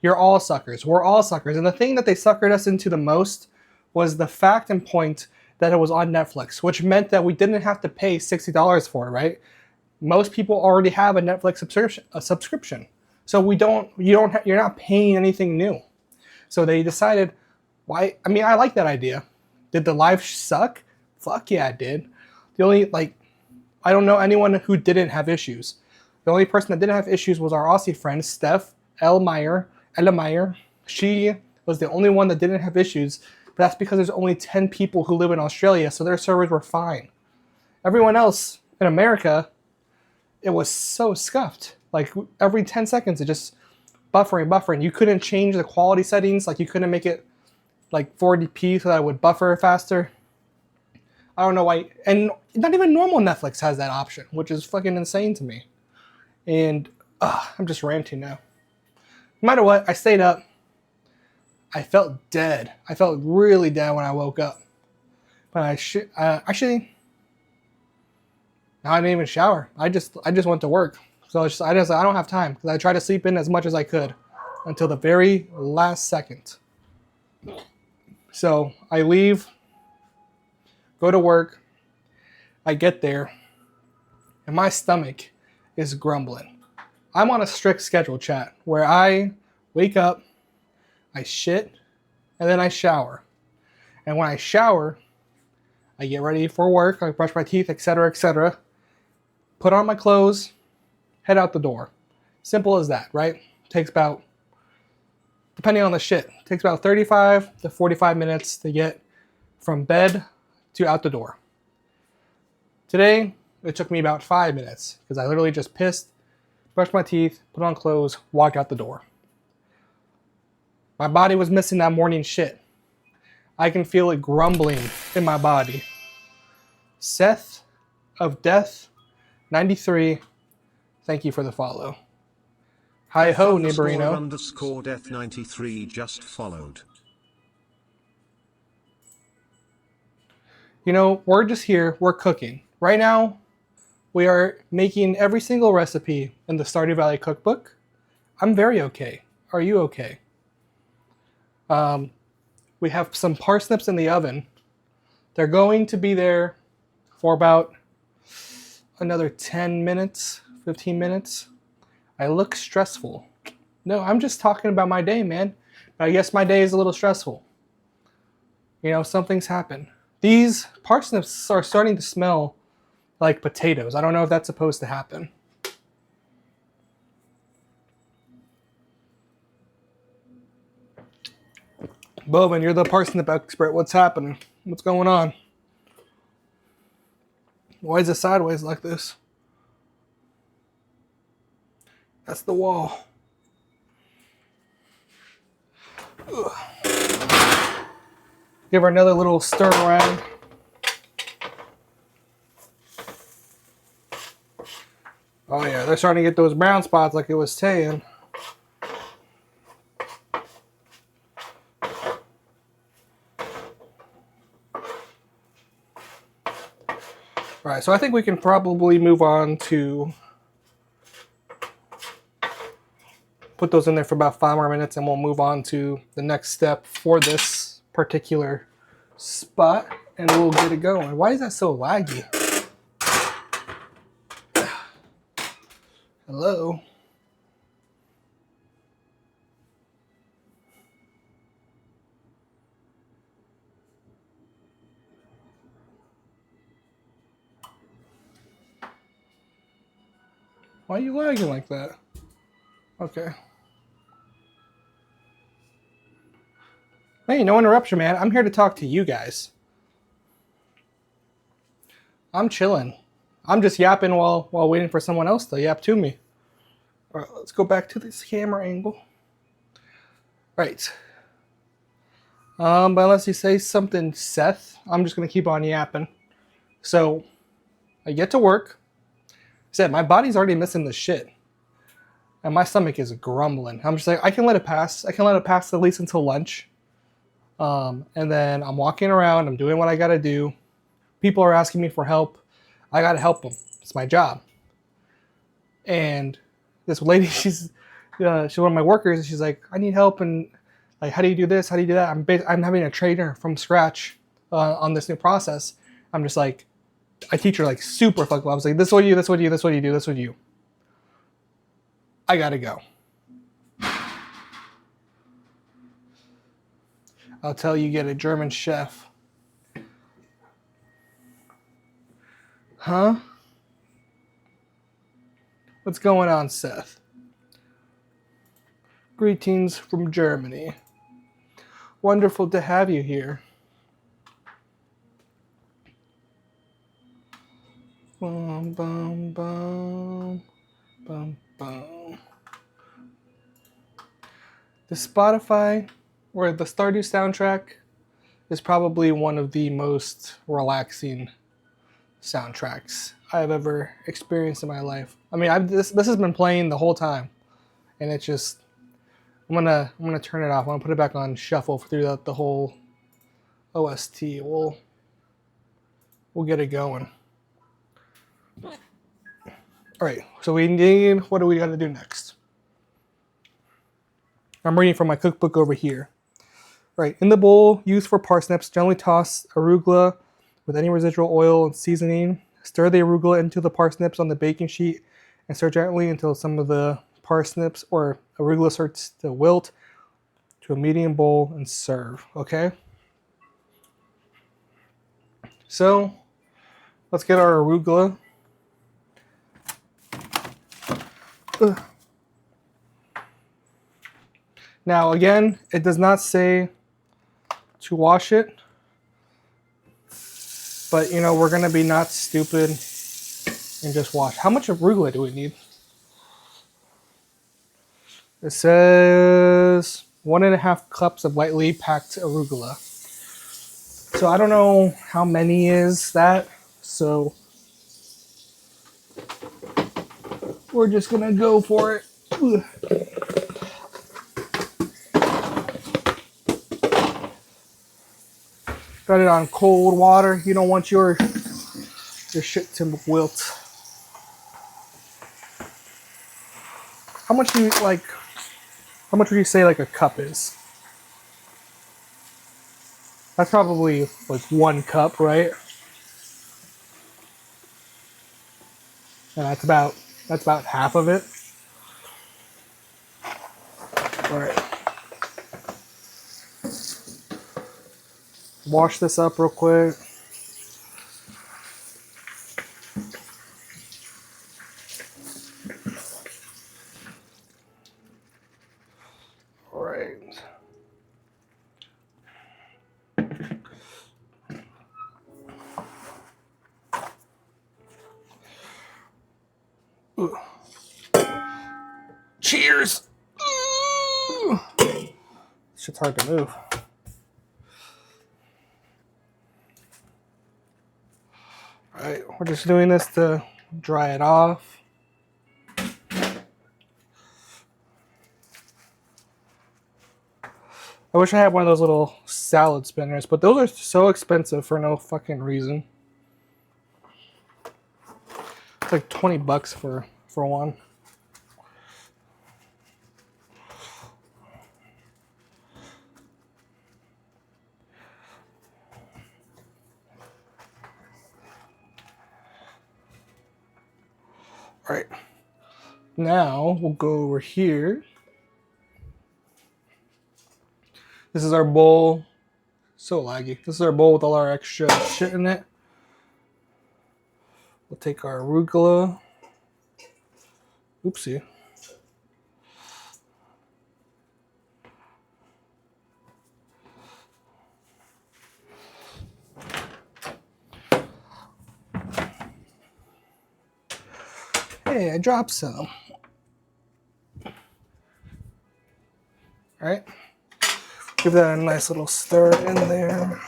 S1: You're all suckers. We're all suckers. And the thing that they suckered us into the most was the fact and point that it was on Netflix, which meant that we didn't have to pay $60 for it, right? Most people already have a Netflix subscription. So you're not paying anything new. So they decided, why? I mean, I like that idea. Did the live suck? Fuck yeah, it did. The only, I don't know anyone who didn't have issues. The only person that didn't have issues was our Aussie friend, Steph Ella Meyer. She was the only one that didn't have issues, but that's because there's only 10 people who live in Australia, so their servers were fine. Everyone else in America, it was so scuffed. Like, every 10 seconds, it just buffering. You couldn't change the quality settings. Like, you couldn't make it like 480p so that it would buffer faster. I don't know why. And not even normal Netflix has that option, which is fucking insane to me. And I'm just ranting now. No matter what, I stayed up. I felt dead. I felt really dead when I woke up. But actually, now I didn't even shower. I just went to work. So I don't have time, because I tried to sleep in as much as I could until the very last second. So I leave, go to work. I get there, and my stomach is grumbling. I'm on a strict schedule, chat, where I wake up, I shit, and then I shower. And when I shower, I get ready for work, I brush my teeth, etc., put on my clothes, head out the door. Simple as that, right? Takes about depending on the shit. It takes about 35 to 45 minutes to get from bed to out the door. Today, it took me about 5 minutes because I literally just pissed, brushed my teeth, put on clothes, walked out the door. My body was missing that morning shit. I can feel it grumbling in my body. Seth of Death 93, thank you for the follow. Hi ho, Neighborino.
S2: Underscore Death 93 just followed.
S1: You know, we're just here, we're cooking. Right now, we are making every single recipe in the Stardew Valley cookbook. I'm very okay. Are you okay? We have some parsnips in the oven. They're going to be there for about another 10 minutes, 15 minutes. I look stressful. No, I'm just talking about my day, man. I guess my day is a little stressful. You know, something's happened. These parsnips are starting to smell like potatoes. I don't know if that's supposed to happen. Bovin, you're the parsnip expert. What's happening? What's going on? Why is it sideways like this? That's the wall. Ugh. Give her another little stir around. Oh yeah, they're starting to get those brown spots like it was saying. Alright, so I think we can probably move on to put those in there for about 5 more minutes and we'll move on to the next step for this particular spot and we'll get it going. Why is that so laggy? Hello? Why are you lagging like that? Okay. Hey, no interruption, man. I'm here to talk to you guys. I'm chilling. I'm just yapping while waiting for someone else to yap to me. All right, let's go back to this camera angle. Right. But unless you say something, Seth, I'm just gonna keep on yapping. So, I get to work. I said my body's already missing the shit, and my stomach is grumbling. I'm just like, I can let it pass. I can let it pass at least until lunch. And then I'm walking around. I'm doing what I gotta do. People are asking me for help. I gotta help them. It's my job. And this lady, she's one of my workers, and she's like, I need help, and like, how do you do this? How do you do that? I'm having a trainer from scratch on this new process. I'm just like, I teach her like super flexible. I was like, this is what you do, this is what you do, this is what you do, this is what you do. I gotta go. I'll tell you, get a German chef. Huh? What's going on, Seth? Greetings from Germany. Wonderful to have you here. Bum, bum, bum, bum, bum. The Spotify or the Stardew soundtrack is probably one of the most relaxing soundtracks I've ever experienced in my life. I mean, this has been playing the whole time, and it's just I'm gonna turn it off. I'm gonna put it back on shuffle throughout the whole OST. We'll get it going. All right, so we need, what do we got to do next? I'm reading from my cookbook over here. All right, in the bowl used for parsnips, gently toss arugula with any residual oil and seasoning. Stir the arugula into the parsnips on the baking sheet and stir gently until some of the parsnips or arugula starts to wilt to a medium bowl and serve, okay? So, let's get our arugula. Now again, it does not say to wash it, but you know, we're gonna be not stupid and just wash. How much arugula do we need? It says 1.5 cups of lightly packed arugula. So I don't know how many is that. So we're just gonna go for it. Ugh. Got it on cold water. You don't want your shit to wilt. How much do you like? How much would you say like a cup is? That's probably like 1 cup, right? And that's about half of it. All right. Wash this up real quick. All right. Ooh. Cheers. Ooh. Shit's hard to move. All right, we're just doing this to dry it off. I wish I had one of those little salad spinners, but those are so expensive for no fucking reason. It's like $20 for one. All right, now we'll go over here. This is our bowl. So laggy. This is our bowl with all our extra shit in it. We'll take our arugula. Oopsie. Hey, I dropped some. All right. Give that a nice little stir in there.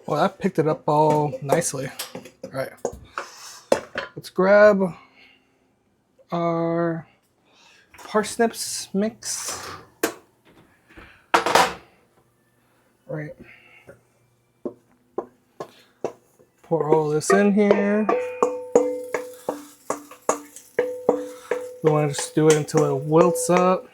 S1: Well, that picked it up all nicely. All right. Let's grab our parsnips mix. Right. Pour all this in here. We want to just do it until it wilts up.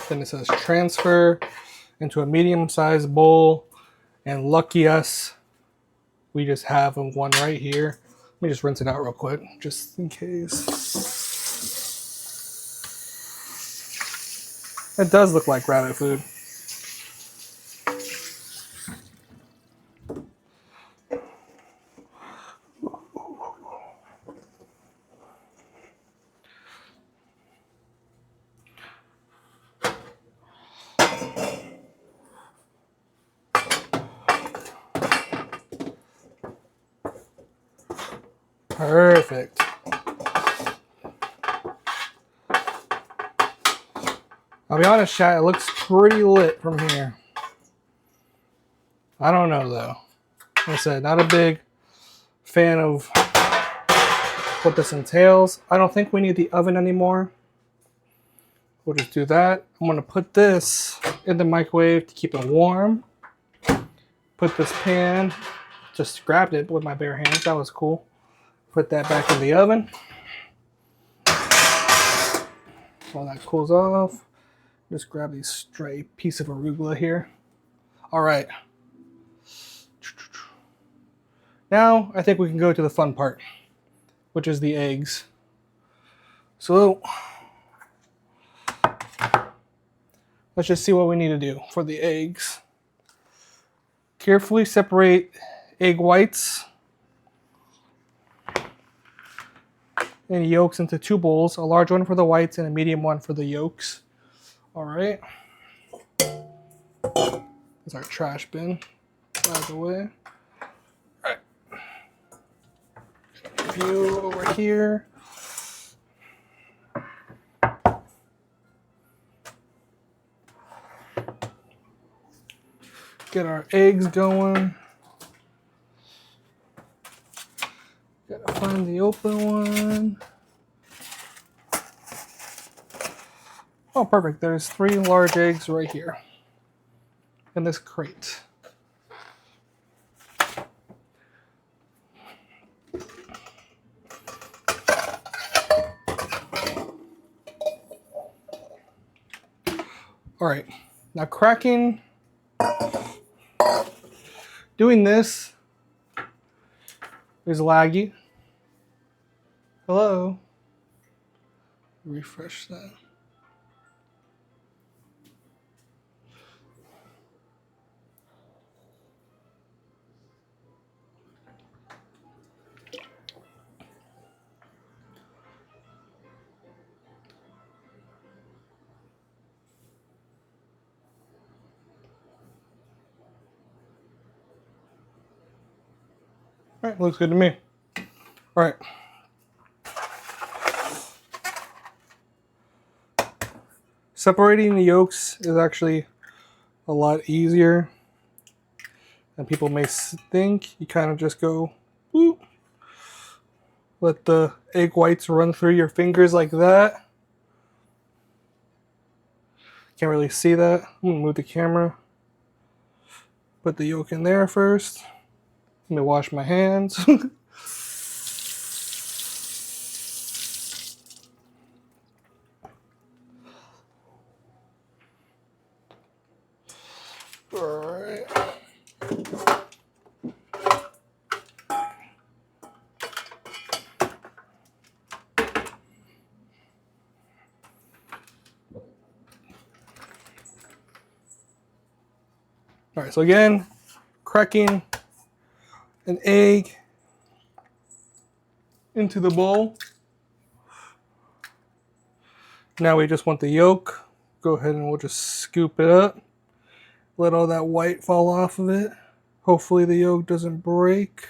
S1: Then it says transfer into a medium-sized bowl, and lucky us, we just have one right here. Let me just rinse it out real quick, just in case. It does look like rabbit food. Perfect. I'll be honest, chat, it looks pretty lit from here. I don't know though. Like I said, not a big fan of what this entails. I don't think we need the oven anymore. We'll just do that. I'm gonna put this in the microwave to keep it warm. Put this pan, just grabbed it with my bare hands, that was cool. Put that back in the oven. While that cools off, just grab these stray piece of arugula here. All right. Now I think we can go to the fun part, which is the eggs. So let's just see what we need to do for the eggs. Carefully separate egg whites and yolks into 2 bowls, a large one for the whites and a medium one for the yolks. All right. There's our trash bin, by the way. All right. A few over here. Get our eggs going. Gotta find the open one. Oh, perfect. There's 3 large eggs right here in this crate. All right, now cracking, doing this is laggy. Hello. Refresh that. All right, looks good to me. All right. Separating the yolks is actually a lot easier than people may think. You kind of just go, whoop. Let the egg whites run through your fingers like that. Can't really see that. I'm gonna move the camera. Put the yolk in there first. Let me wash my hands. Alright. Alright, so again, cracking an egg into the bowl. Now we just want the yolk. Go ahead and we'll just scoop it up. Let all that white fall off of it. Hopefully the yolk doesn't break.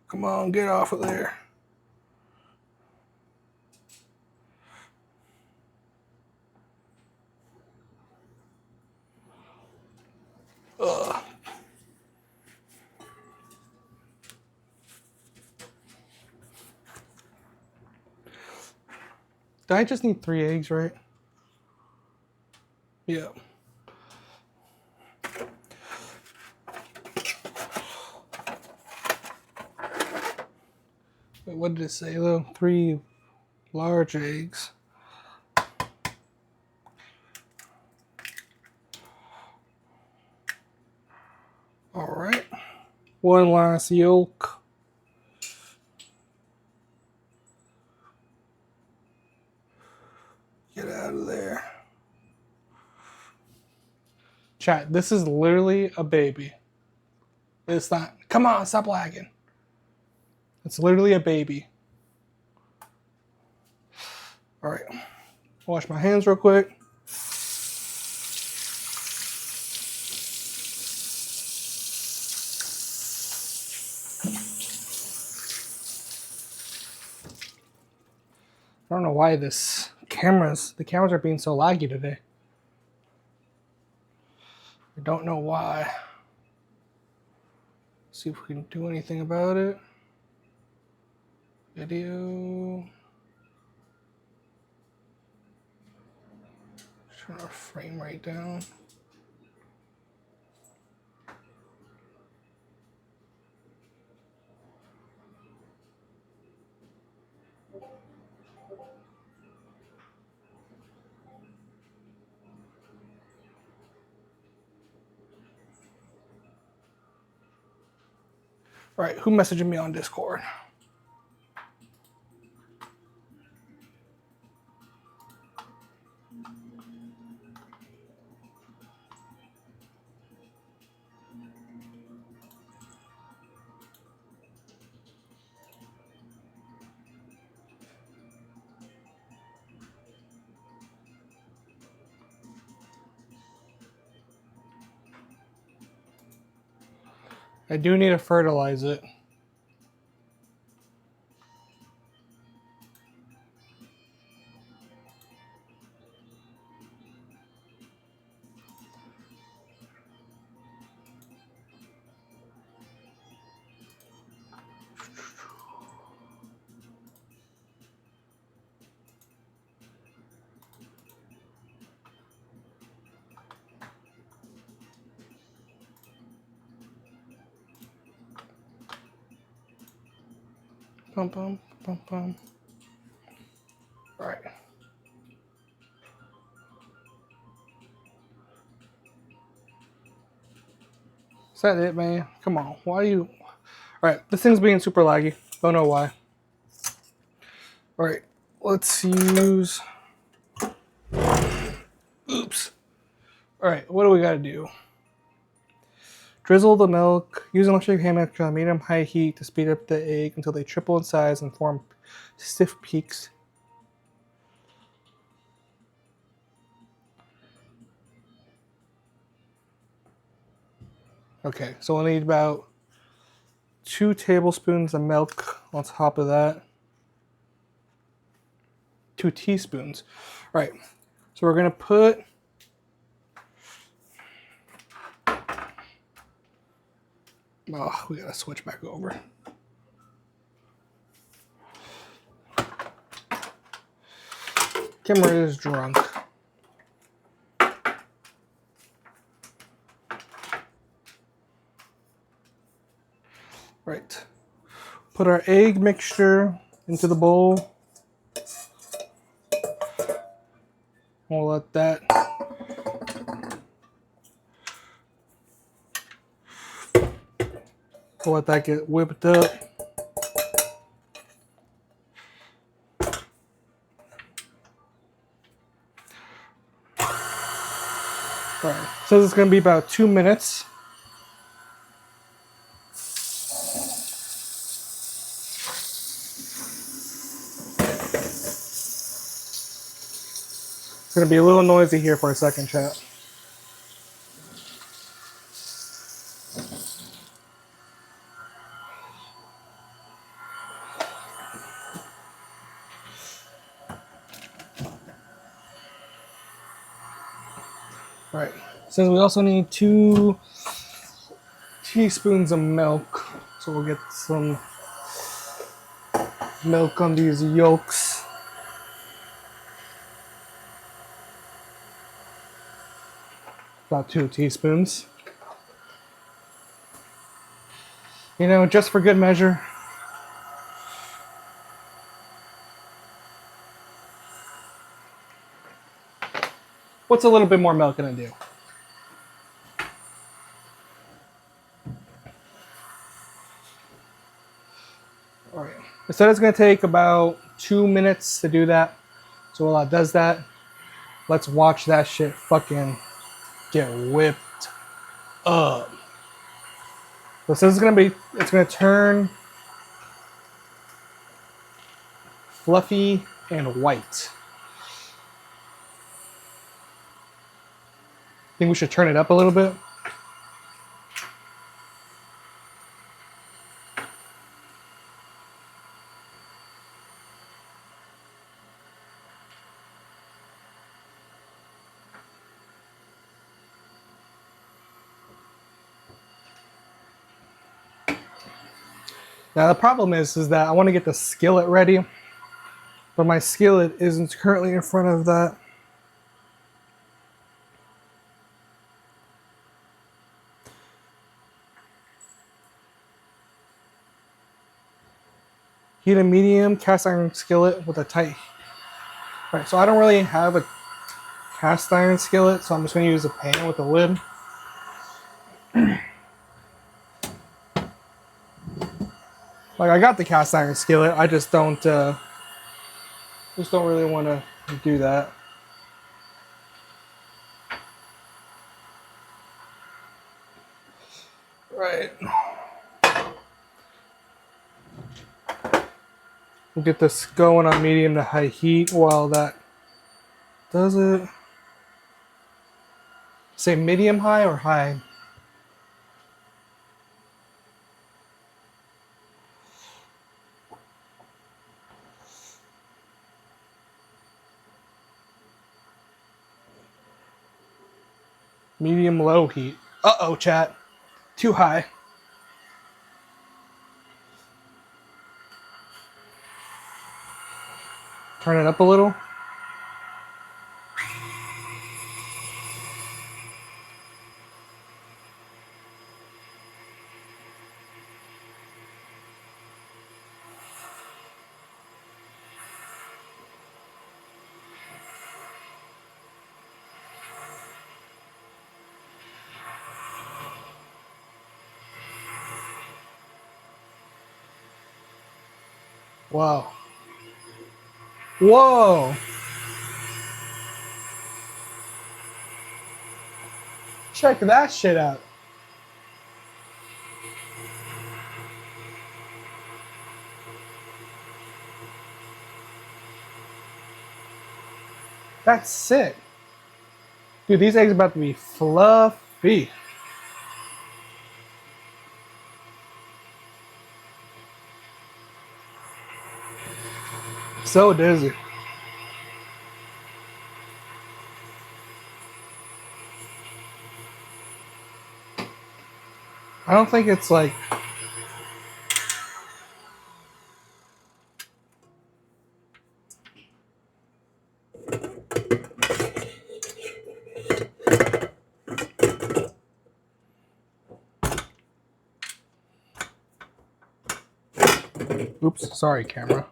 S1: Come on, get off of there. Ugh. I just need 3 eggs, right? Yeah. Wait, what did it say though? 3 large eggs. All right. 1 last yolk. Get out of there. Chat, this is literally a baby. It's not. Come on, stop lagging. It's literally a baby. All right. Wash my hands real quick. I don't know why the cameras are being so laggy today. I don't know why. See if we can do anything about it. Video. Turn our frame rate down. All right, who messaging me on Discord? I do need to fertilize it. Bum, bum, bum, bum. All right. Is that it, man? Come on. Why are you... All right, this thing's being super laggy. Don't know why. All right, let's use... Oops. All right, what do we got to do? Drizzle the milk. Use an electric hammer on medium-high heat to speed up the egg until they triple in size and form stiff peaks. Okay, so we'll need about 2 tablespoons of milk on top of that. 2 teaspoons. All right, so we're gonna put we gotta switch back over. Camera is drunk. Right. Put our egg mixture into the bowl. We'll let that get whipped up. All right. So this is going to be about 2 minutes. It's going to be a little noisy here for a second, chat. All right. Says we also need 2 teaspoons of milk. So we'll get some milk on these yolks. About 2 teaspoons. You know, just for good measure. What's a little bit more milk gonna do? All right. It said it's gonna take about 2 minutes to do that. So while it does that, let's watch that shit fucking get whipped up. So this is it's gonna turn fluffy and white. Think we should turn it up a little bit? Now the problem is that I want to get the skillet ready, but my skillet isn't currently in front of that. Heat a medium cast iron skillet with a tight. Alright, so I don't really have a cast iron skillet, so I'm just going to use a pan with a lid. Like I got the cast iron skillet, I just don't really want to do that. Right. We'll get this going on medium to high heat while that does it. Say medium high or high? Medium low heat. Uh-oh, chat. Too high. Turn it up a little. Wow. Whoa! Check that shit out. That's sick. Dude, these eggs are about to be fluffy. So dizzy. I don't think it's like... Oops, sorry, camera.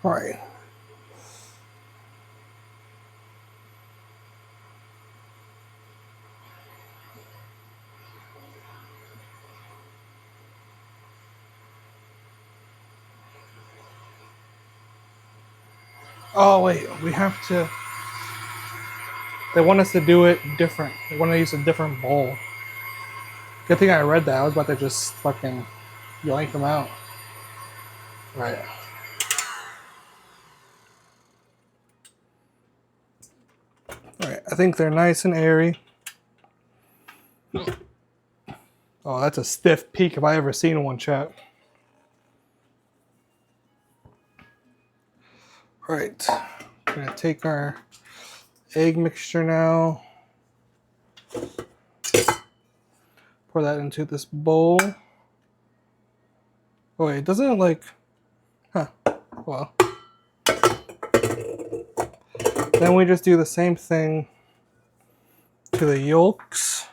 S1: All right. Oh, wait, we have to... They want us to do it different. They want to use a different bowl. Good thing I read that. I was about to just fucking yoink them out. Right. Alright, I think they're nice and airy. Oh, that's a stiff peak if I ever seen one, chat. Alright, we're gonna take our egg mixture now. Pour that into this bowl. Oh wait, doesn't it like... Huh, well. Then we just do the same thing to the yolks.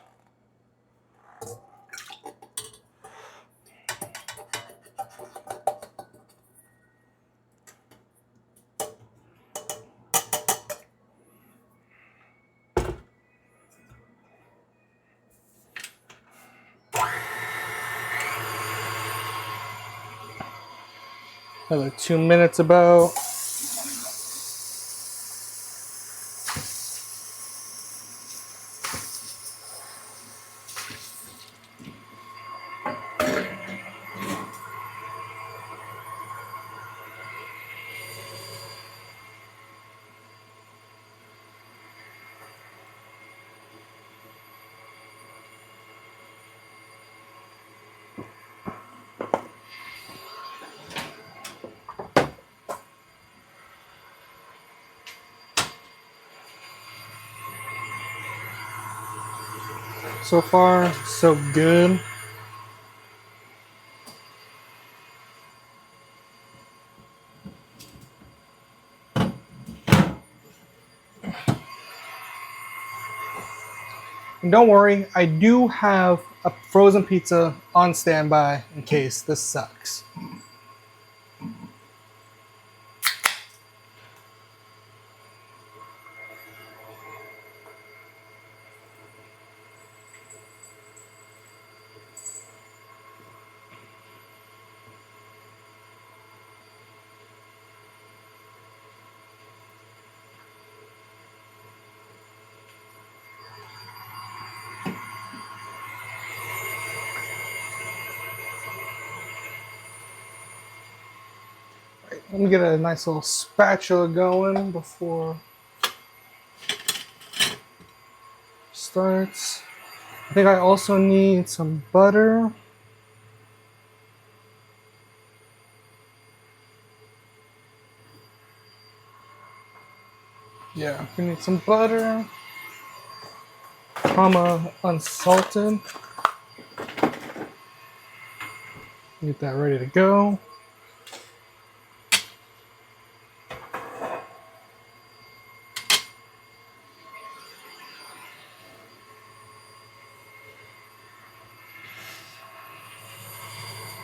S1: Another 2 minutes about. So far, so good. And don't worry, I do have a frozen pizza on standby in case this sucks. Let me get a nice little spatula going before it starts. I think I also need some butter. Yeah, we need some butter. Comma unsalted. Get that ready to go.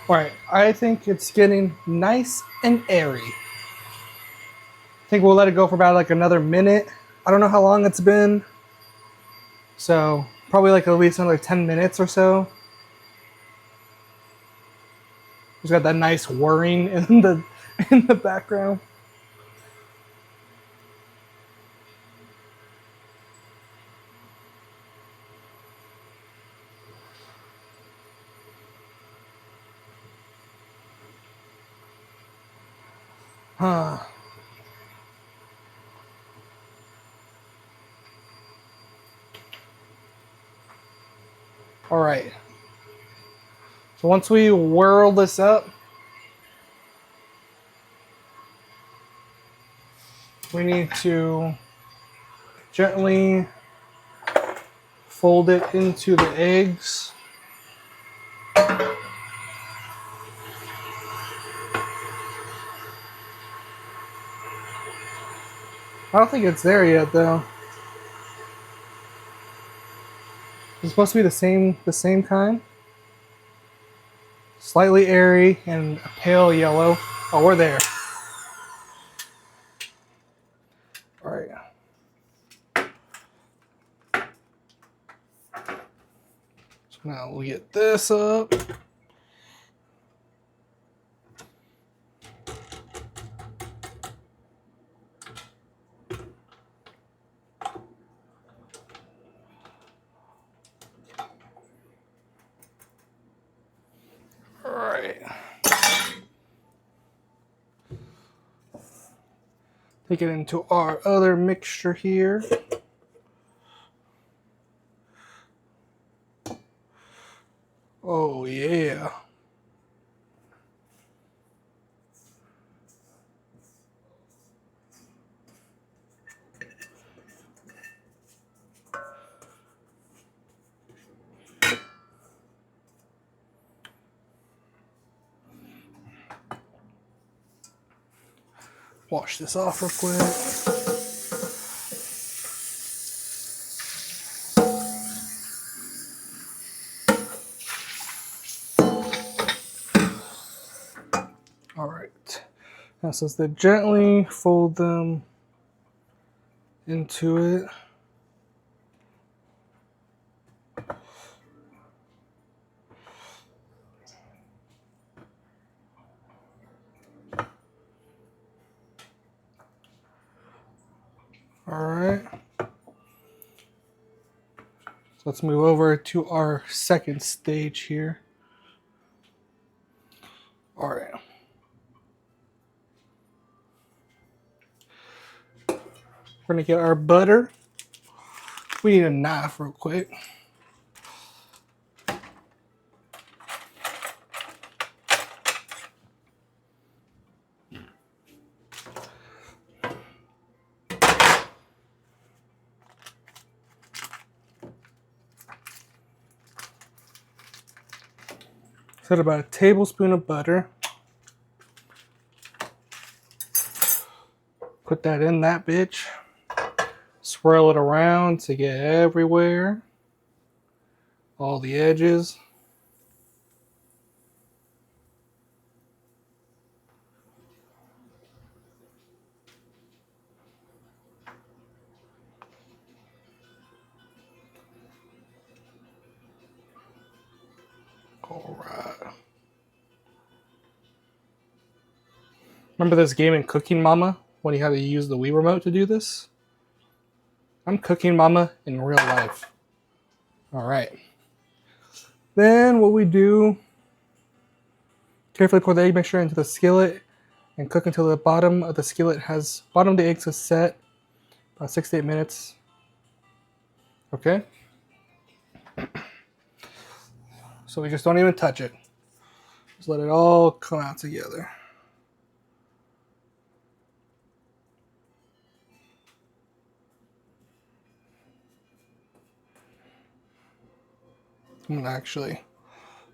S1: Alright, I think it's getting nice and airy. I think we'll let it go for about like another minute. I don't know how long it's been. So probably like at least another 10 minutes or so. Just got that nice whirring in the background. Huh. Alright. So once we whirl this up, we need to gently fold it into the eggs. I don't think it's there yet though. It's supposed to be the same kind. Slightly airy and a pale yellow. Oh, we're there. Alright. So now we'll get this up. Alright. Take it into our other mixture here. Oh yeah. Wash this off real quick. Alright. Now since they gently fold them into it. Alright. So let's move over to our second stage here. Alright. We're gonna get our butter. We need a knife real quick. Set about a tablespoon of butter. Put that in that bitch. Swirl it around to get everywhere. All the edges. All right. Remember this game in Cooking Mama when you had to use the Wii remote to do this? I'm Cooking Mama in real life. All right. Then what we do, carefully pour the egg mixture into the skillet and cook until the bottom of the skillet has, bottom of the eggs is set, about 6 to 8 minutes. Okay? So we just don't even touch it. Just let it all come out together. I'm gonna actually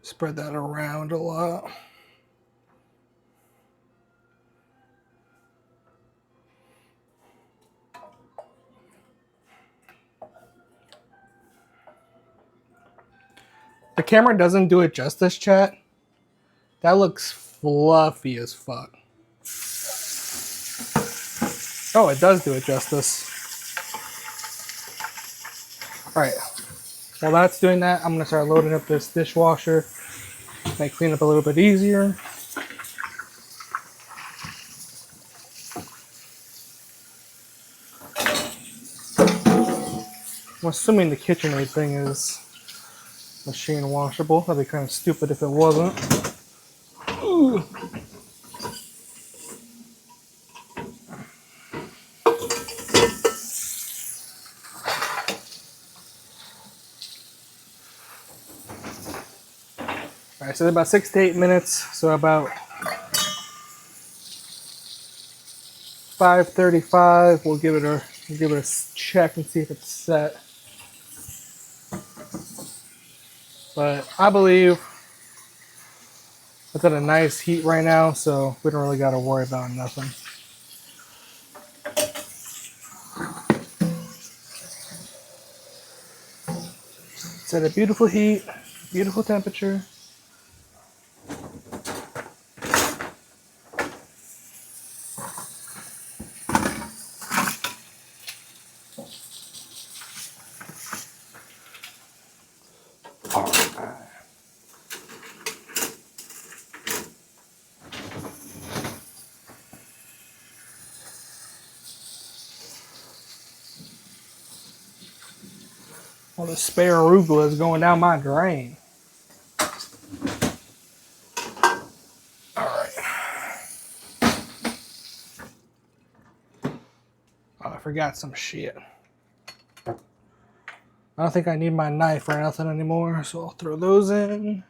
S1: spread that around a lot. The camera doesn't do it justice, chat. That looks fluffy as fuck. Oh, it does do it justice. Alright. While that's doing that, I'm gonna start loading up this dishwasher. Make clean up a little bit easier. I'm assuming the KitchenAid thing is machine washable. That'd be kind of stupid if it wasn't. Ooh. Alright, so about 6 to 8 minutes, so about 5:35. We'll give it a check and see if it's set. But I believe it's at a nice heat right now, so we don't really got to worry about nothing. It's at a beautiful heat, beautiful temperature. All the spare arugula is going down my drain. Alright. Oh, I forgot some shit. I don't think I need my knife or nothing anymore, so I'll throw those in.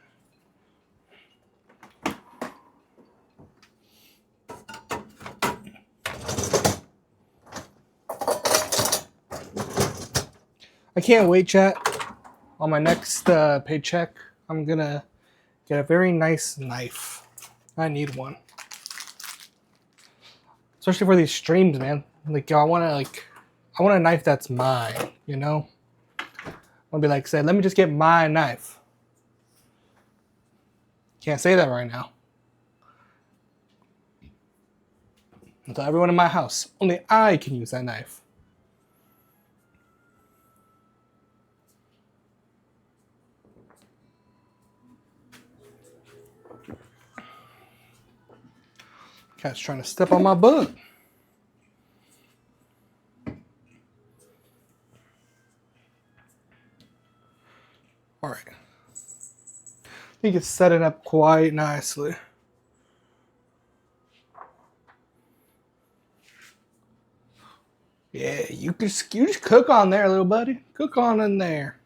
S1: I can't wait, chat. On my next paycheck, I'm gonna get a very nice knife. I need one, especially for these streams, man. Like I want a knife that's mine. You know, I'll be like, say, let me just get my knife. Can't say that right now. Until everyone in my house, only I can use that knife. Cat's trying to step on my butt. All right. I think it's setting up quite nicely. Yeah, you just cook on there, little buddy. Cook on in there.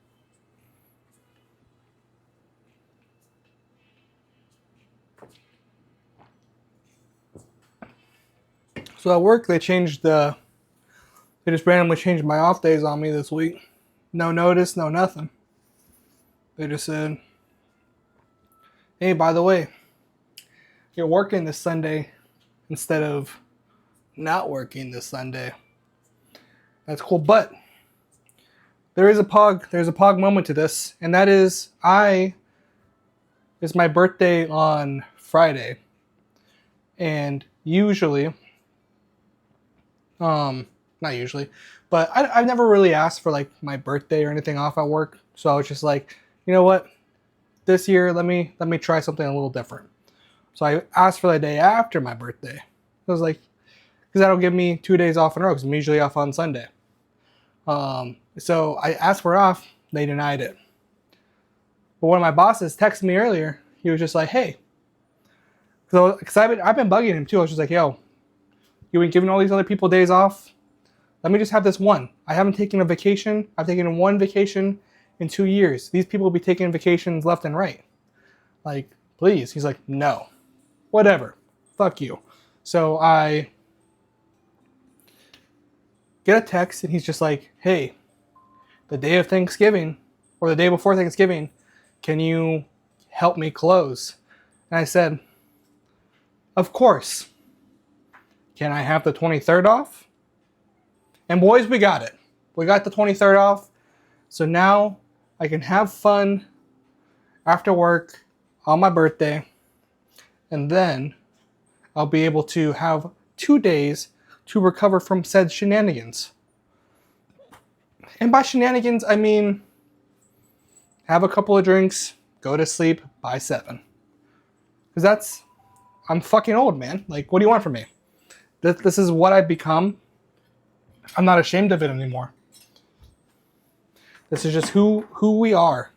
S1: So at work, they just randomly changed my off days on me this week. No notice, no nothing. They just said, Hey, by the way, you're working this Sunday instead of not working this Sunday. That's cool, but there's a pog moment to this, and that is it's my birthday on Friday. And usually, not usually, but I've never really asked for like my birthday or anything off at work. So I was just like, you know what? This year, let me try something a little different. So I asked for the day after my birthday. I was like, because that'll give me 2 days off in a row, because I'm usually off on Sunday. So I asked for it off. They denied it. But one of my bosses texted me earlier. He was just like, hey, because I've been bugging him too. I was just like, yo, you've been giving all these other people days off. Let me just have this one. I haven't taken a vacation. I've taken one vacation in 2 years. These people will be taking vacations left and right. Like, please. He's like, no. Whatever. Fuck you. So I get a text and he's just like, hey, the day of Thanksgiving or the day before Thanksgiving, can you help me close? And I said, of course. Can I have the 23rd off? And boys, we got it. We got the 23rd off. So now I can have fun after work on my birthday. And then I'll be able to have 2 days to recover from said shenanigans. And by shenanigans, I mean have a couple of drinks, go to sleep by 7. Because I'm fucking old, man. Like, what do you want from me? This is what I've become. I'm not ashamed of it anymore. This is just who we are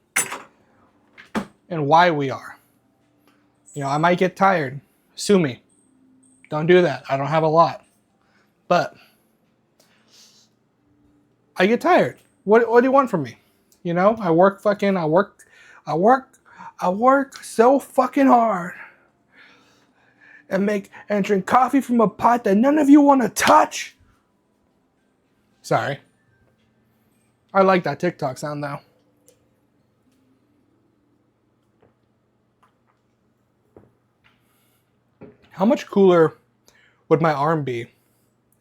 S1: and why we are. You know, I might get tired. Sue me. Don't do that. I don't have a lot. But I get tired. What do you want from me? You know, I work so fucking hard and drink coffee from a pot that none of you want to touch. Sorry. I like that TikTok sound though. How much cooler would my arm be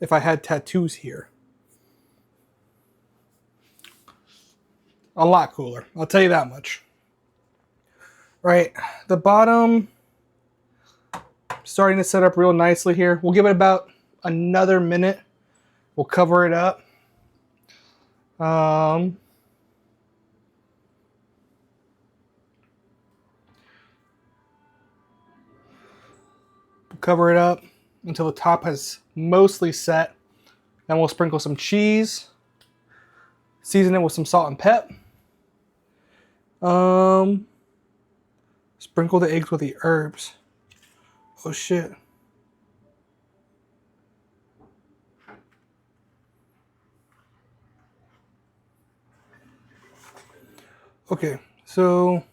S1: if I had tattoos here? A lot cooler. I'll tell you that much. Right, the bottom starting to set up real nicely here. We'll give it about another minute. We'll cover it up. Cover it up until the top has mostly set. Then we'll sprinkle some cheese. Season it with some salt and pep. Sprinkle the eggs with the herbs. Oh shit. Okay, so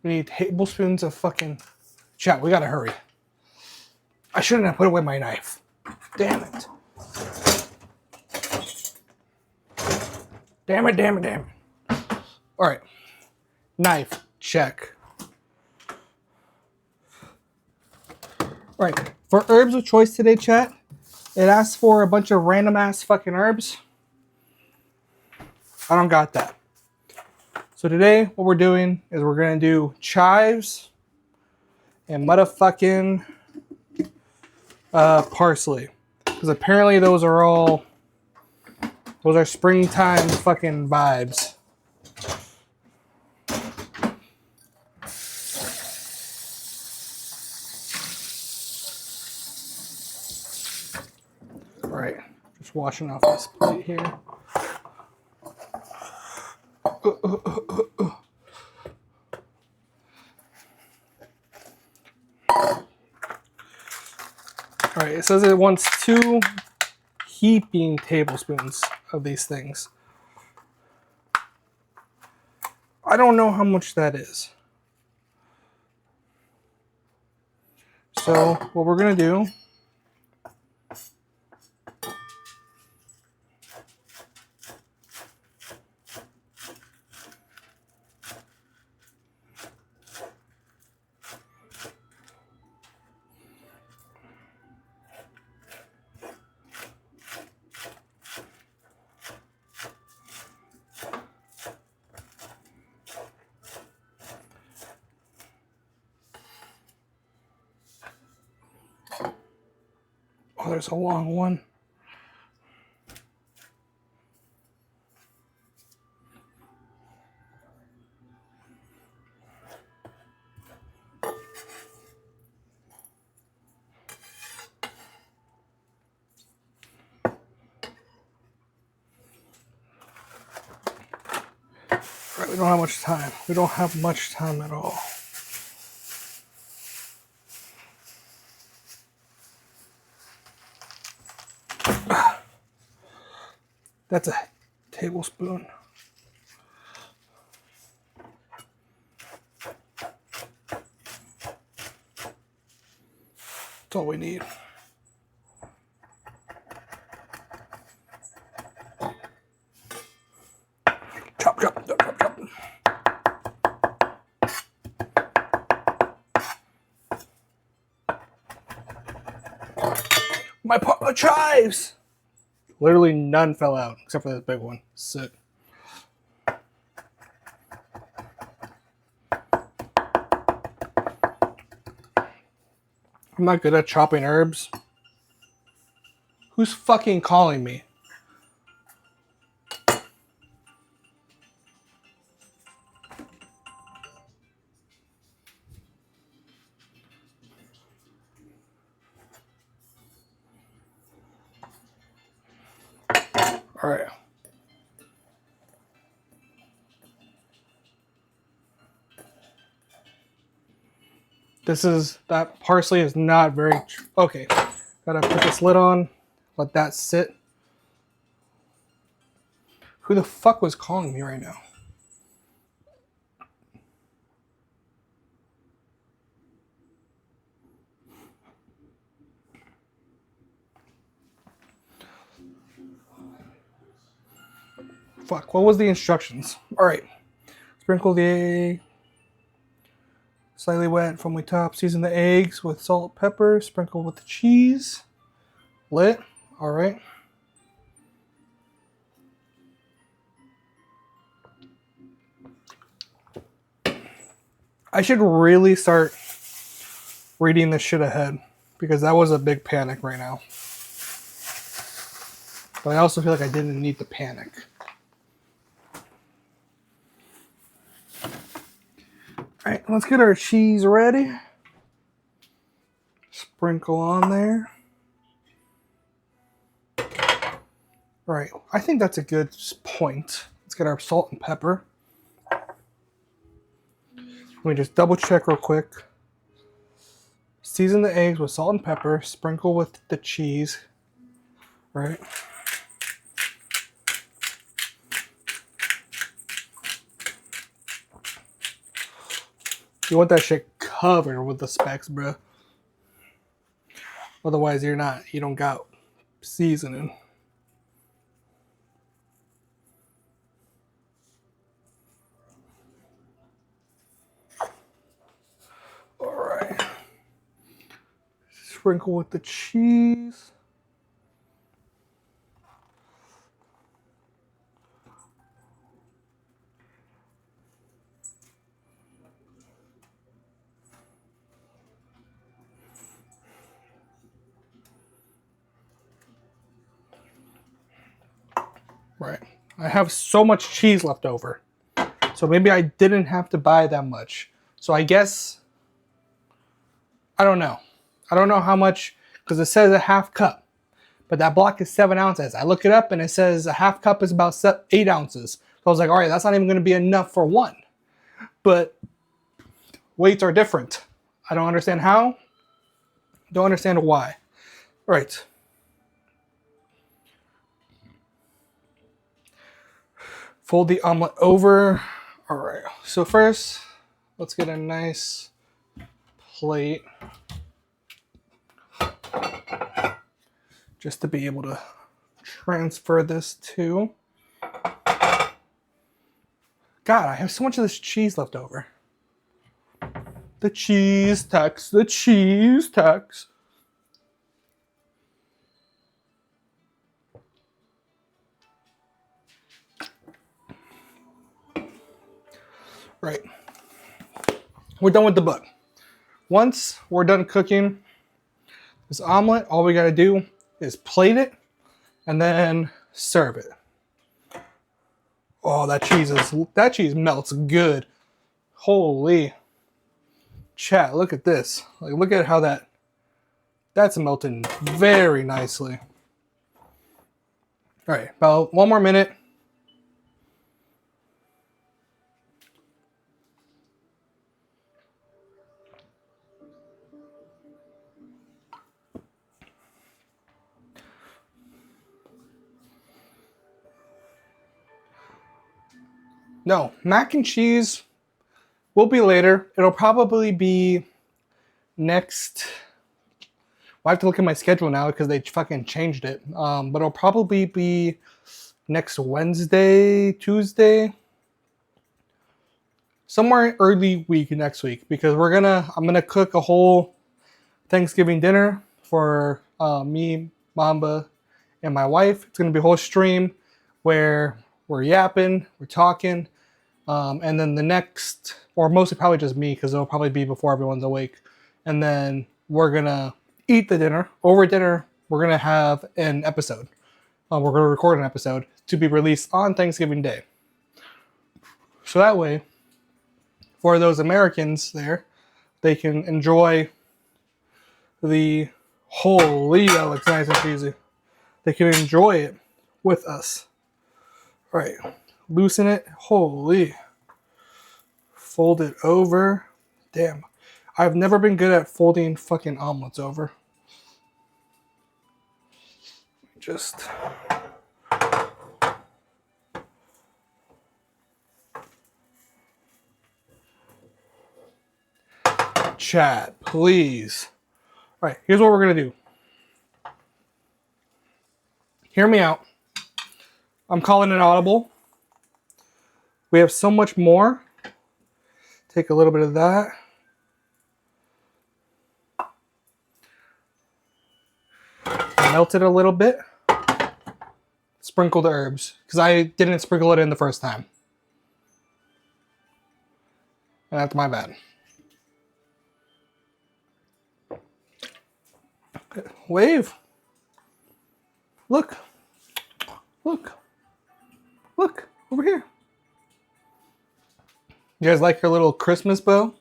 S1: we need tablespoons of fucking... Chat, we gotta hurry. I shouldn't have put away my knife. Damn it. Damn it. Alright. Knife, check. Alright, for herbs of choice today, chat, it asks for a bunch of random ass fucking herbs. I don't got that. So today, what we're doing is we're gonna do chives and motherfucking parsley. Because apparently those are springtime fucking vibes. Alright, just washing off this plate here. Alright, it says it wants 2 heaping tablespoons of these things. I don't know how much that is. So what we're gonna do Oh, there's a long one. Right, we don't have much time. We don't have much time at all. That's a tablespoon. That's all we need. Chop, chop, chop, chop, chop. My pot of chives! Literally none fell out, except for this big one. Sick. I'm not good at chopping herbs. Who's fucking calling me? All right. That parsley is not very, okay. Gotta put this lid on, let that sit. Who the fuck was calling me right now? Fuck, what was the instructions? All right. Sprinkle the egg. Slightly wet from the top. Season the eggs with salt, pepper. Sprinkle with the cheese. Lit. All right. I should really start reading this shit ahead because that was a big panic right now. But I also feel like I didn't need to panic. All right, let's get our cheese ready. Sprinkle on there. All right, I think that's a good point. Let's get our salt and pepper. Let me just double check real quick. Season the eggs with salt and pepper. Sprinkle with the cheese. All right. You want that shit covered with the specs, bro. Otherwise, you don't got seasoning. All right. Sprinkle with the cheese. Right. I have so much cheese left over. So maybe I didn't have to buy that much. So I guess, I don't know. I don't know how much, because it says a half cup. But that block is 7 ounces. I look it up and it says a half cup is about 8 ounces. So I was like, all right, that's not even going to be enough for one. But weights are different. I don't understand how. Don't understand why. All right. Fold the omelet over. All right. So first, let's get a nice plate. Just to be able to transfer this to. God, I have so much of this cheese left over. The cheese tax, the cheese tax. Right. We're done with the bug. Once we're done cooking this omelet, all we gotta do is plate it and then serve it. Oh, that cheese melts good. Holy chat, look at this. Like, look at how that's melting very nicely. All right, about 1 more minute. No, mac and cheese will be later. It'll probably be next. Well, I have to look at my schedule now because they fucking changed it. But it'll probably be next Wednesday, Tuesday, somewhere early week next week, because I'm gonna cook a whole Thanksgiving dinner for me, Mamba, and my wife. It's gonna be a whole stream where we're yapping, we're talking, and then the next, or mostly probably just me, because it'll probably be before everyone's awake, and then we're gonna eat the dinner. Over dinner, we're gonna have an episode. We're gonna record an episode to be released on Thanksgiving Day. So that way, for those Americans there, they can enjoy the holy, that looks nice and cheesy. They can enjoy it with us. All right, loosen it. Holy. Fold it over. Damn. I've never been good at folding fucking omelets over. Just. Chat, please. All right, here's what we're going to do. Hear me out. I'm calling it audible. We have so much more. Take a little bit of that. Melt it a little bit. Sprinkle the herbs, because I didn't sprinkle it in the first time. And that's my bad. Wave. Look. Look. Look. Over here. You guys like your little Christmas bow?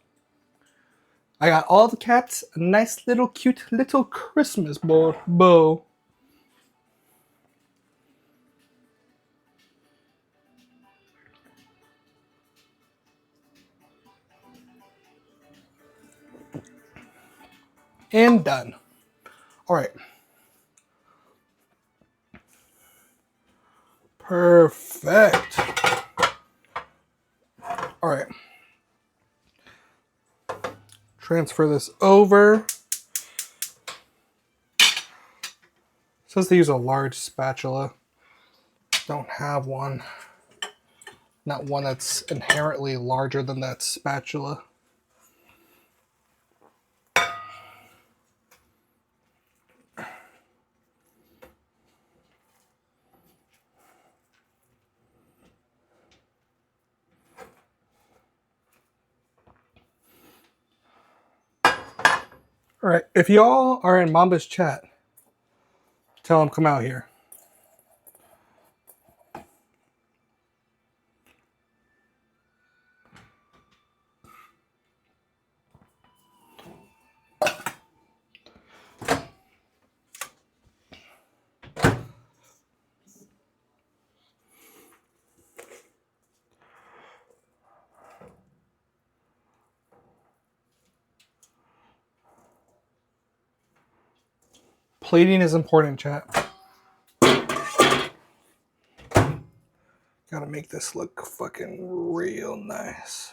S1: I got all the cats a nice little cute little Christmas bow. And done. All right. Perfect. All right. Transfer this over. It says to use a large spatula. Don't have one. Not one that's inherently larger than that spatula. All right, if y'all are in Mamba's chat, tell him come out here. Plating is important, chat. Gotta make this look fucking real nice.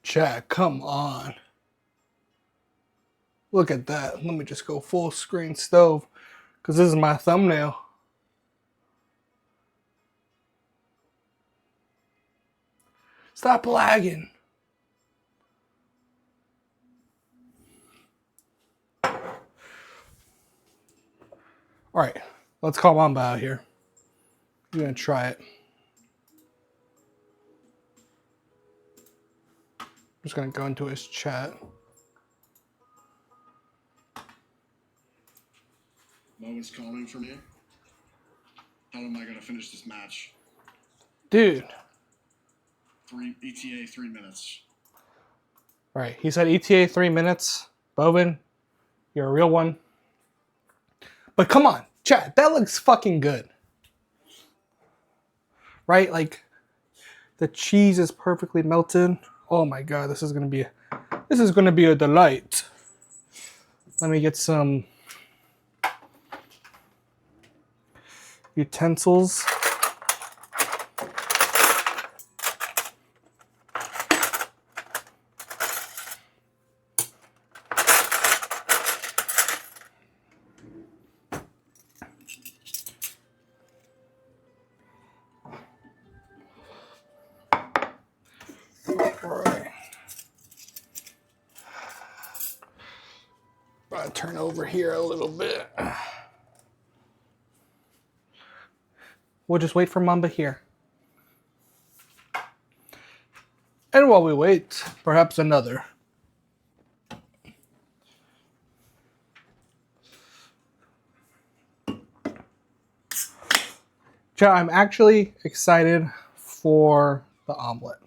S1: Chat, come on. Look at that. Let me just go full screen stove, because this is my thumbnail. Stop lagging. All right, let's call Mamba out here. I'm gonna try it. just gonna go into his chat.
S3: Mo is calling for me. How am I gonna finish this match?
S1: Dude.
S3: ETA 3 minutes.
S1: Right. He said ETA 3 minutes. Bovin, you're a real one. But come on, chat, that looks fucking good. Right? Like the cheese is perfectly melted. Oh my god, this is gonna be a delight. Let me get some utensils. Alright. I'll turn over here a little bit. We'll just wait for Mamba here. And while we wait, perhaps another. Chat, I'm actually excited for the omelet.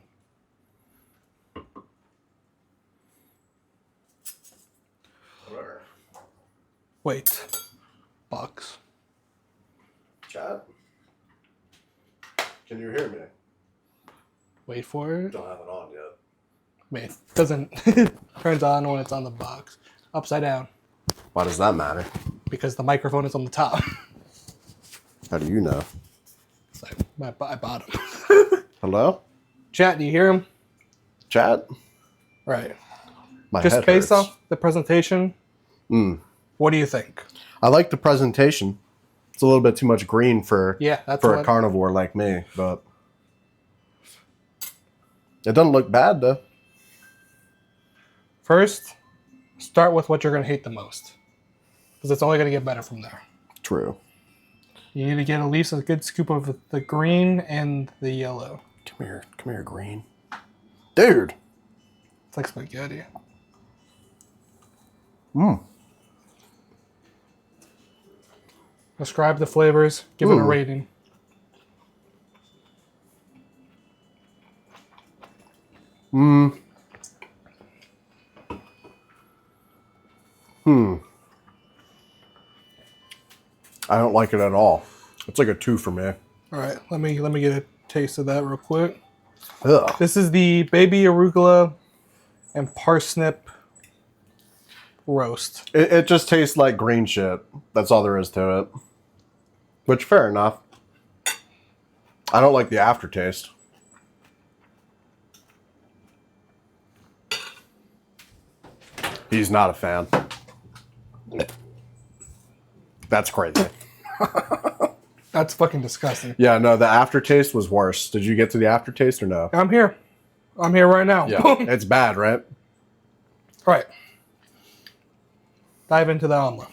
S4: Where?
S1: Wait. Box.
S4: Chat? Can you hear me?
S1: Wait for it.
S4: Don't have it on yet.
S1: Wait, doesn't turns on when it's on the box. Upside down.
S4: Why does that matter?
S1: Because the microphone is on the top.
S4: How do you know?
S1: So I bought him.
S4: Hello?
S1: Chat, do you hear him?
S4: Chat?
S1: Right.
S4: My
S1: Just
S4: head
S1: based
S4: hurts.
S1: off the presentation, what do you think?
S4: I like the presentation. It's a little bit too much green for
S1: That's
S4: a
S1: what,
S4: carnivore like me, but it doesn't look bad though.
S1: First, start with what you're going to hate the most. Because it's only going to get better from there.
S4: True.
S1: You need to get at least a good scoop of the green and the yellow.
S4: Come here, green. Dude.
S1: It's like spaghetti. Describe the flavors. Give it a rating.
S4: I don't like it at all. It's like a 2 for me.
S1: All right, let me get a taste of that real quick.
S4: Ugh.
S1: This is the baby arugula and parsnip roast.
S4: It just tastes like green shit. That's all there is to it. Which, fair enough. I don't like the aftertaste. He's not a fan. That's crazy.
S1: That's fucking disgusting.
S4: Yeah, no, the aftertaste was worse. Did you get to the aftertaste or no?
S1: I'm here. I'm here right now.
S4: Yeah, it's bad, right?
S1: All right. Dive into the omelet.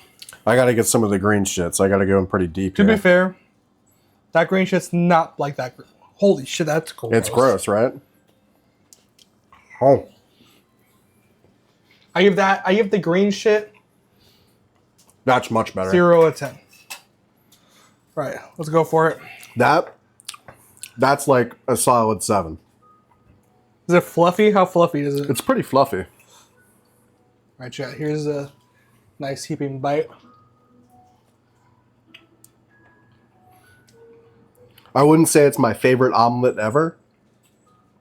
S4: I gotta get some of the green shit, so I gotta go in pretty deep
S1: To
S4: here.
S1: be fair, that green shit's not like that. Holy shit, that's gross.
S4: It's gross, right? Oh.
S1: I give the green shit
S4: That's much better.
S1: 0 out of 10. Right, let's go for it.
S4: That's like a solid 7.
S1: Is it fluffy? How fluffy is it?
S4: It's pretty fluffy.
S1: All right, chat. Here's a nice heaping bite.
S4: I wouldn't say it's my favorite omelet ever,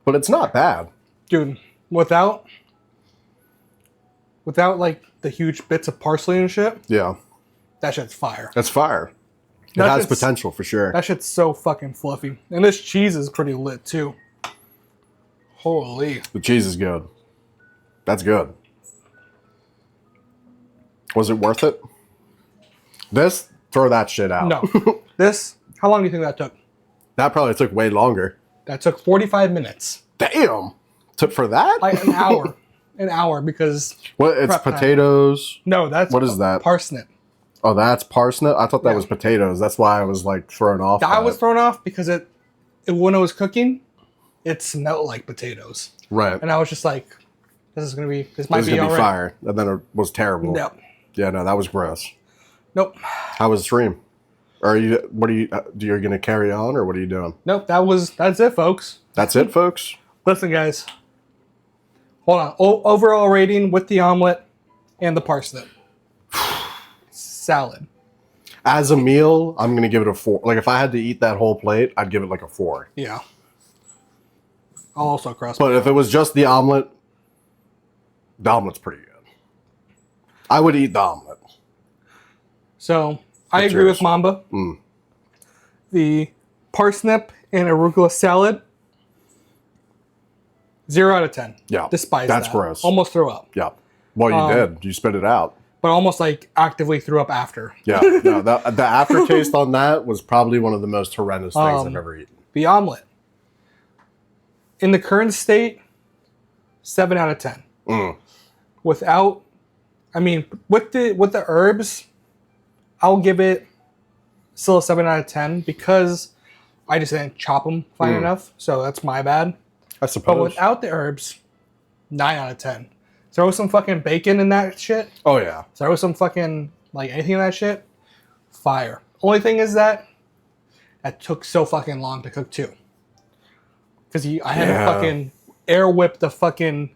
S4: but it's not bad.
S1: Dude, without like the huge bits of parsley and shit,
S4: Yeah,
S1: that shit's fire.
S4: that's fire. It
S1: That
S4: has
S1: shit's-
S4: potential for sure.
S1: That shit's so fucking fluffy. And this cheese is pretty lit too. Holy.
S4: The cheese is good. That's good. Was it worth it? This? Throw that shit out.
S1: No. This, how long do you think that took?
S4: That probably took way longer.
S1: That took 45 minutes.
S4: Damn! Took for that?
S1: Like an hour. An hour because...
S4: What? It's
S1: prep time.
S4: potatoes.
S1: No, that's...
S4: What is that?
S1: Parsnip.
S4: Oh, that's parsnip? I thought that
S1: Yeah.
S4: was potatoes. That's why I was like thrown off.
S1: I
S4: by
S1: was
S4: it.
S1: thrown off because when it was cooking, it smelled like potatoes.
S4: Right.
S1: And I was just like, This might
S4: This is
S1: be
S4: gonna
S1: all
S4: be
S1: right.
S4: fire, and then it was terrible.
S1: Yep.
S4: Yeah, no, that was gross.
S1: Nope.
S4: How was the stream? Are you? What are you? You're gonna carry on, or what are you doing?
S1: Nope. That's it, folks.
S4: That's it, folks.
S1: Listen, guys. Hold on. Overall rating with the omelet and the parsnip. Salad.
S4: As a meal, I'm gonna give it a 4. Like if I had to eat that whole plate, I'd give it like a 4.
S1: Yeah. I'll also cross.
S4: But if it was just the omelet's pretty good. I would eat the omelet.
S1: So I
S4: What's
S1: agree
S4: yours?
S1: with Mamba.
S4: Mm.
S1: The parsnip and arugula salad. 0 out of 10.
S4: Yeah,
S1: Despise
S4: that's
S1: that.
S4: gross.
S1: Almost threw up.
S4: Yeah. Well, you did. You spit it out.
S1: But almost like actively threw up after.
S4: Yeah. No, the aftertaste on that was probably one of the most horrendous things I've ever eaten.
S1: The omelet. In the current state, 7 out of 10. Without, with the herbs, I'll give it still a 7 out of 10 because I just didn't chop them fine enough. So that's my bad.
S4: I
S1: But
S4: suppose.
S1: without the herbs, 9 out of 10. Throw some fucking bacon in that shit.
S4: Oh yeah.
S1: Throw some fucking, like, anything in that shit. Fire. Only thing is that took so fucking long to cook too. Because I had to fucking air whip the fucking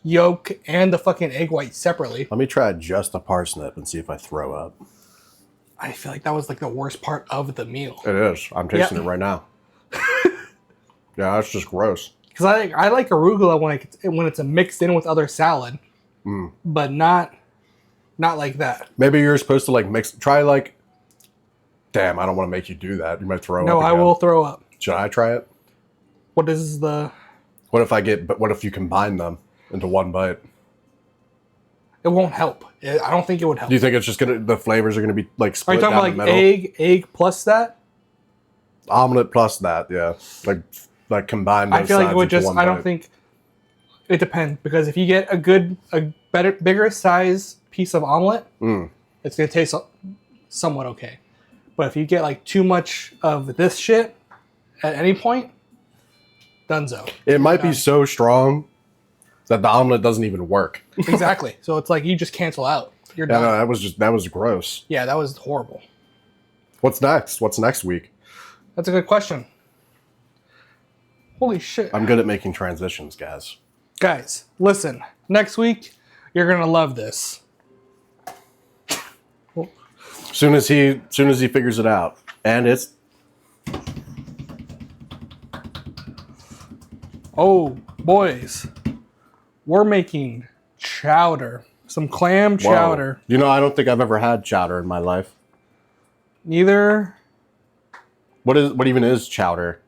S1: yolk and the fucking egg white separately.
S4: Let me try just a parsnip and see if I throw up.
S1: I feel like that was like the worst part of the meal.
S4: It is. I'm tasting it right now. Yeah, that's just gross.
S1: Because I like arugula when it's mixed in with other salad, but not like that.
S4: Maybe you're supposed to like try like. Damn, I don't want to make you do that. You might throw up.
S1: No, I
S4: again.
S1: will throw up.
S4: Should I try it?
S1: What is the?
S4: What if you combine them into one bite?
S1: It won't help. I don't think it would help.
S4: Do you think it's just the flavors are gonna be like
S1: Are
S4: split
S1: you talking
S4: down
S1: about
S4: the
S1: like
S4: middle?
S1: egg plus that?
S4: Omelet plus that, yeah. Like combine those
S1: I feel like it
S4: sides
S1: would
S4: into
S1: just.
S4: one
S1: I don't
S4: bite.
S1: think it depends because if you get a bigger size piece of omelet, it's gonna taste somewhat okay. But if you get like too much of this shit at any point, dunzo.
S4: It might be so strong that the omelet doesn't even work.
S1: Exactly. So it's like you just cancel out. You're
S4: Yeah,
S1: done.
S4: no, that was gross.
S1: Yeah, that was horrible.
S4: What's next? What's next week?
S1: That's a good question. Holy shit.
S4: I'm good at making transitions, guys.
S1: Guys, listen. Next week, you're gonna love this.
S4: Soon as he figures it out, and it's
S1: Oh, boys. We're making chowder. Some clam
S4: whoa.
S1: chowder.
S4: You know, I don't think I've ever had chowder in my life.
S1: Neither.
S4: What even is chowder?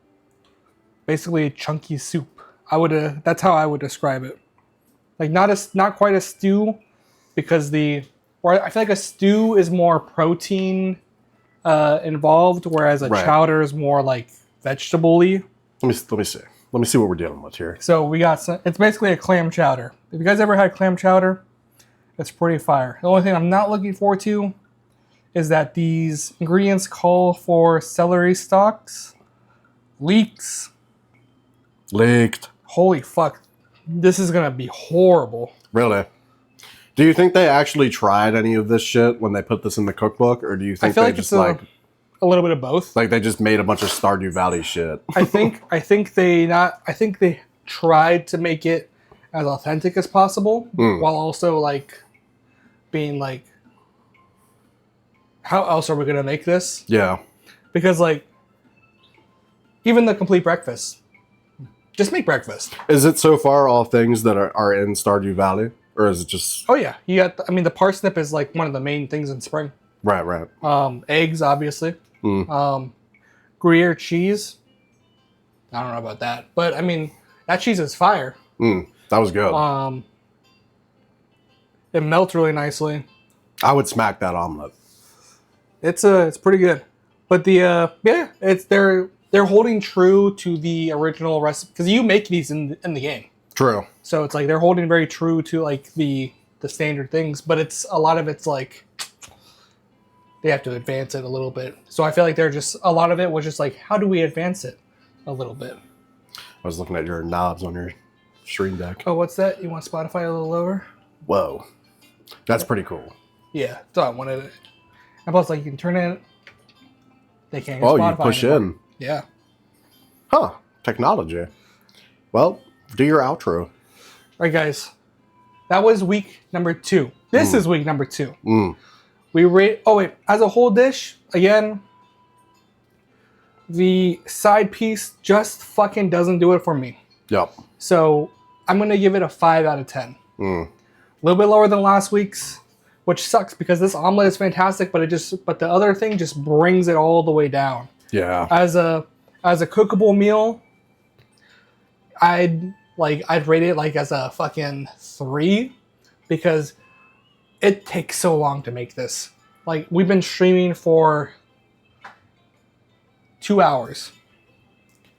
S1: Basically chunky soup. That's how I would describe it. Like not quite a stew, because I feel like a stew is more protein involved, whereas a
S4: Right.
S1: chowder is more like vegetable-y.
S4: Let me see. Let me see what we're dealing with here.
S1: So we got it's basically a clam chowder. If you guys ever had clam chowder, it's pretty fire. The only thing I'm not looking forward to is that these ingredients call for celery stalks, leeks.
S4: Leaked.
S1: Holy fuck. This is gonna be horrible.
S4: Really? Do you think they actually tried any of this shit when they put this in the cookbook, or do you
S1: I
S4: think
S1: feel
S4: they
S1: like
S4: just
S1: it's a little bit of both.
S4: they just made a bunch of Stardew Valley shit?
S1: I think they tried to make it as authentic as possible, while also like being like, how else are we gonna make this?
S4: Yeah.
S1: Because like, even the complete breakfast, just make breakfast.
S4: Is it so far all things that are in Stardew Valley, or is it just
S1: Oh yeah, you got. The parsnip is like one of the main things in spring.
S4: right?
S1: Eggs, obviously. Gruyere cheese. I don't know about that, but I mean that cheese is fire.
S4: That was good.
S1: It melts really nicely.
S4: I would smack that omelet.
S1: It's pretty good, but they're holding true to the original recipe because you make these in the game,
S4: True.
S1: so it's like they're holding very true to like the standard things, but it's a lot of it's like they have to advance it a little bit. So I feel like a lot of it was just like, how do we advance it a little bit?
S4: I was looking at your knobs on your Stream Deck.
S1: Oh, what's that? You want Spotify a little lower?
S4: Whoa. That's pretty cool.
S1: Yeah, so I wanted it. And plus, like, you can turn it. They can't get
S4: Oh,
S1: Spotify
S4: you push
S1: anymore.
S4: in.
S1: Yeah.
S4: Huh. Technology. Well, do your outro.
S1: All right, guys. That was week number 2. This is week number 2. We rate. Oh wait, as a whole dish, again, the side piece just fucking doesn't do it for me.
S4: Yep.
S1: So I'm gonna give it a 5 out of 10. A little bit lower than last week's, which sucks because this omelet is fantastic, but the other thing just brings it all the way down.
S4: Yeah.
S1: As a cookable meal, I'd rate it like as a fucking 3 because it takes so long to make this. Like, we've been streaming for 2 hours.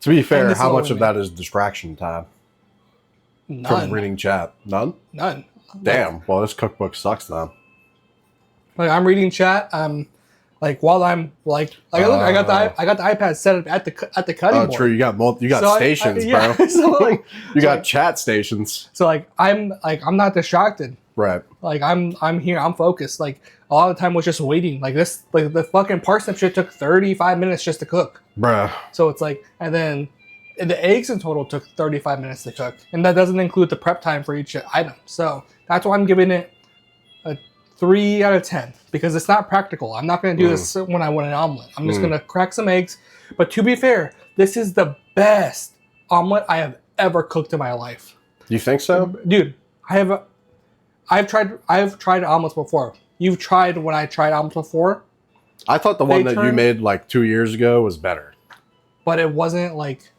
S4: To be fair,
S1: this
S4: how
S1: is
S4: much
S1: all
S4: of that is distraction time from
S1: None.
S4: reading chat? None?
S1: None.
S4: Damn. Well, this cookbook sucks then.
S1: Like, I'm reading chat. I'm like, while I'm like look, I got the iPad set up at the cutting board.
S4: Oh, true. You got
S1: So
S4: stations,
S1: yeah,
S4: bro.
S1: so like,
S4: You got
S1: like-
S4: chat stations.
S1: so like I'm not distracted.
S4: Right.
S1: Like I'm here. I'm focused. Like a lot of the time was just waiting. Like this, like the fucking parsnip shit took 35 minutes just to cook.
S4: Bruh.
S1: So it's like, and then the eggs in total took 35 minutes to cook, and that doesn't include the prep time for each item. So that's why I'm giving it a 3 out of 10 because it's not practical. I'm not going to do this when I want an omelet. I'm just going to crack some eggs. But to be fair, this is the best omelet I have ever cooked in my life,
S4: You think so?
S1: dude. I've tried omelets before. You've tried when I tried omelets before,
S4: I thought the one
S1: They
S4: that you
S1: turn-
S4: made like 2 years ago was better.
S1: but it wasn't like.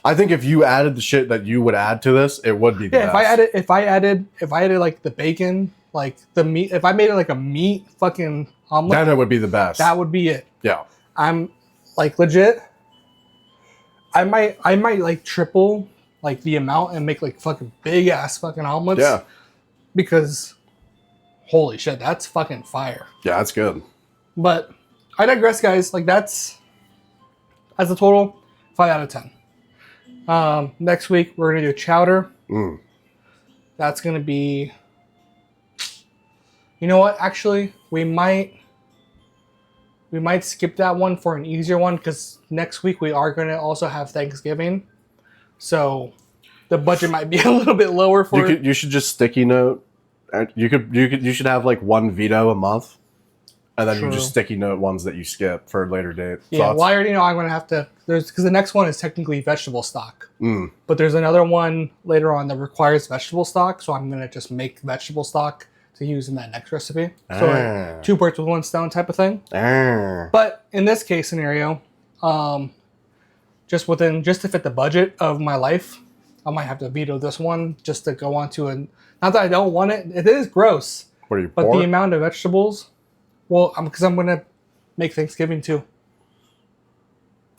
S4: I think if you added the shit that you would add to this, it would be the
S1: Yeah,
S4: best.
S1: if I added like the bacon, like the meat, if I made it like a meat fucking omelet,
S4: Then it would be the best.
S1: that would be it.
S4: Yeah.
S1: I'm like legit. I might like triple like the amount and make like fucking big ass fucking omelets.
S4: Yeah.
S1: Because holy shit, that's fucking fire.
S4: Yeah, that's good.
S1: But I digress, guys. Like that's as a total 5 out of 10. Next week we're gonna do chowder. That's gonna be. You know what? Actually, we might skip that one for an easier one because next week we are gonna also have Thanksgiving, so the budget might be a little bit lower for.
S4: You should just sticky note. You should have like one veto a month, and then you
S1: True.
S4: just sticky note ones that you skip for a later date.
S1: Yeah,
S4: Thoughts?
S1: well, I already know I'm gonna have to. Because the next one is technically vegetable stock, but there's another one later on that requires vegetable stock, so I'm gonna just make vegetable stock to use in that next recipe. So like 2 birds with 1 stone type of thing. But in this case scenario, just to fit the budget of my life, I might have to veto this one just to go on to a. Not that I don't want it. It is gross,
S4: What are you
S1: but
S4: poor?
S1: the amount of vegetables. Well, because I'm gonna make Thanksgiving too.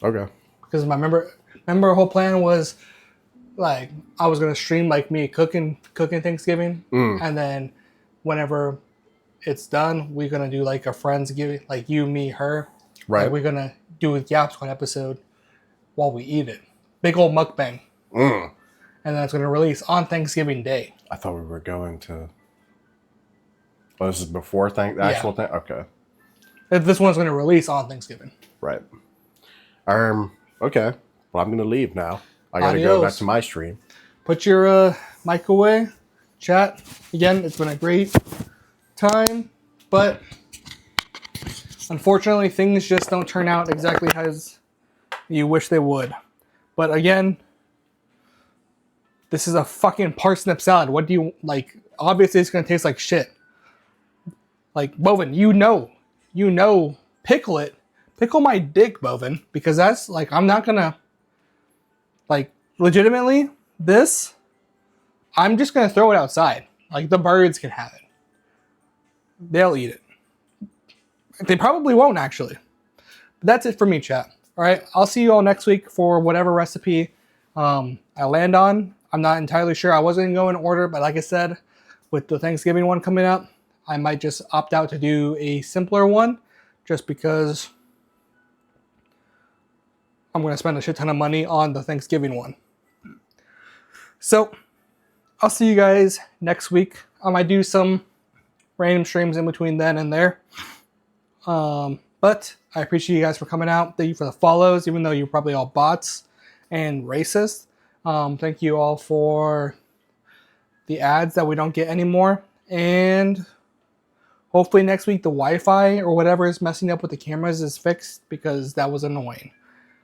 S4: Okay.
S1: Because remember our whole plan was like I was gonna stream like me cooking Thanksgiving, and then whenever it's done, we're gonna do like a Friendsgiving, like you, me, her.
S4: Right.
S1: Like, we're gonna do a Yap Squad episode while we eat it. Big old mukbang. And then it's gonna release on Thanksgiving Day.
S4: I thought we were going to. Oh, this is before the actual thing. Okay.
S1: This one's gonna release on Thanksgiving.
S4: Right. Okay. Well, I'm gonna leave now. I gotta go back
S1: Adios.
S4: to my stream.
S1: Put your mic away. Chat. Again, it's been a great time, but unfortunately things just don't turn out exactly as you wish they would. But again, this is a fucking parsnip salad. What do you like? Obviously it's gonna taste like shit. Like, Bovin, you know, pickle it. Pickle my dick, Bovin, because that's like, I'm not gonna, like, legitimately, this, I'm just gonna throw it outside. Like, the birds can have it. They'll eat it. They probably won't, actually. But that's it for me, chat. All right, I'll see you all next week for whatever recipe I land on. I'm not entirely sure. I wasn't gonna go in order, but like I said, with the Thanksgiving one coming up, I might just opt out to do a simpler one, just because I'm going to spend a shit ton of money on the Thanksgiving one. So I'll see you guys next week. I might do some random streams in between then and there. But I appreciate you guys for coming out. Thank you for the follows, even though you're probably all bots and racist. Thank you all for the ads that we don't get anymore. And hopefully next week the Wi-Fi or whatever is messing up with the cameras is fixed, because that was annoying.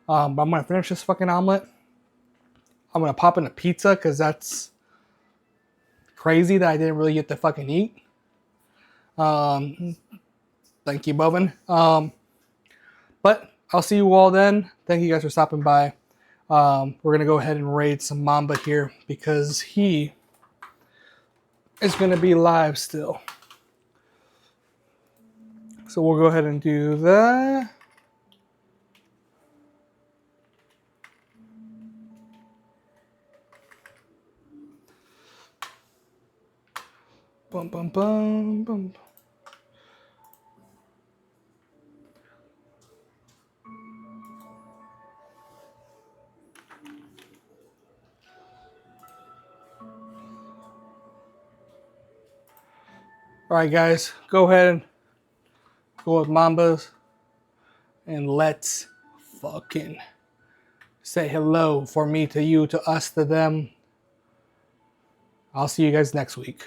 S1: But I'm going to finish this fucking omelet. I'm going to pop in a pizza because that's crazy that I didn't really get to fucking eat. Thank you, Bovin. But I'll see you all then. Thank you guys for stopping by. We're going to go ahead and raid some Mamba here because he is going to be live still. So we'll go ahead and do that. Bum, bum, bum, bum. All right, guys, go ahead and go with Mambas and let's fucking say hello for me to you, to us, to them. I'll see you guys next week.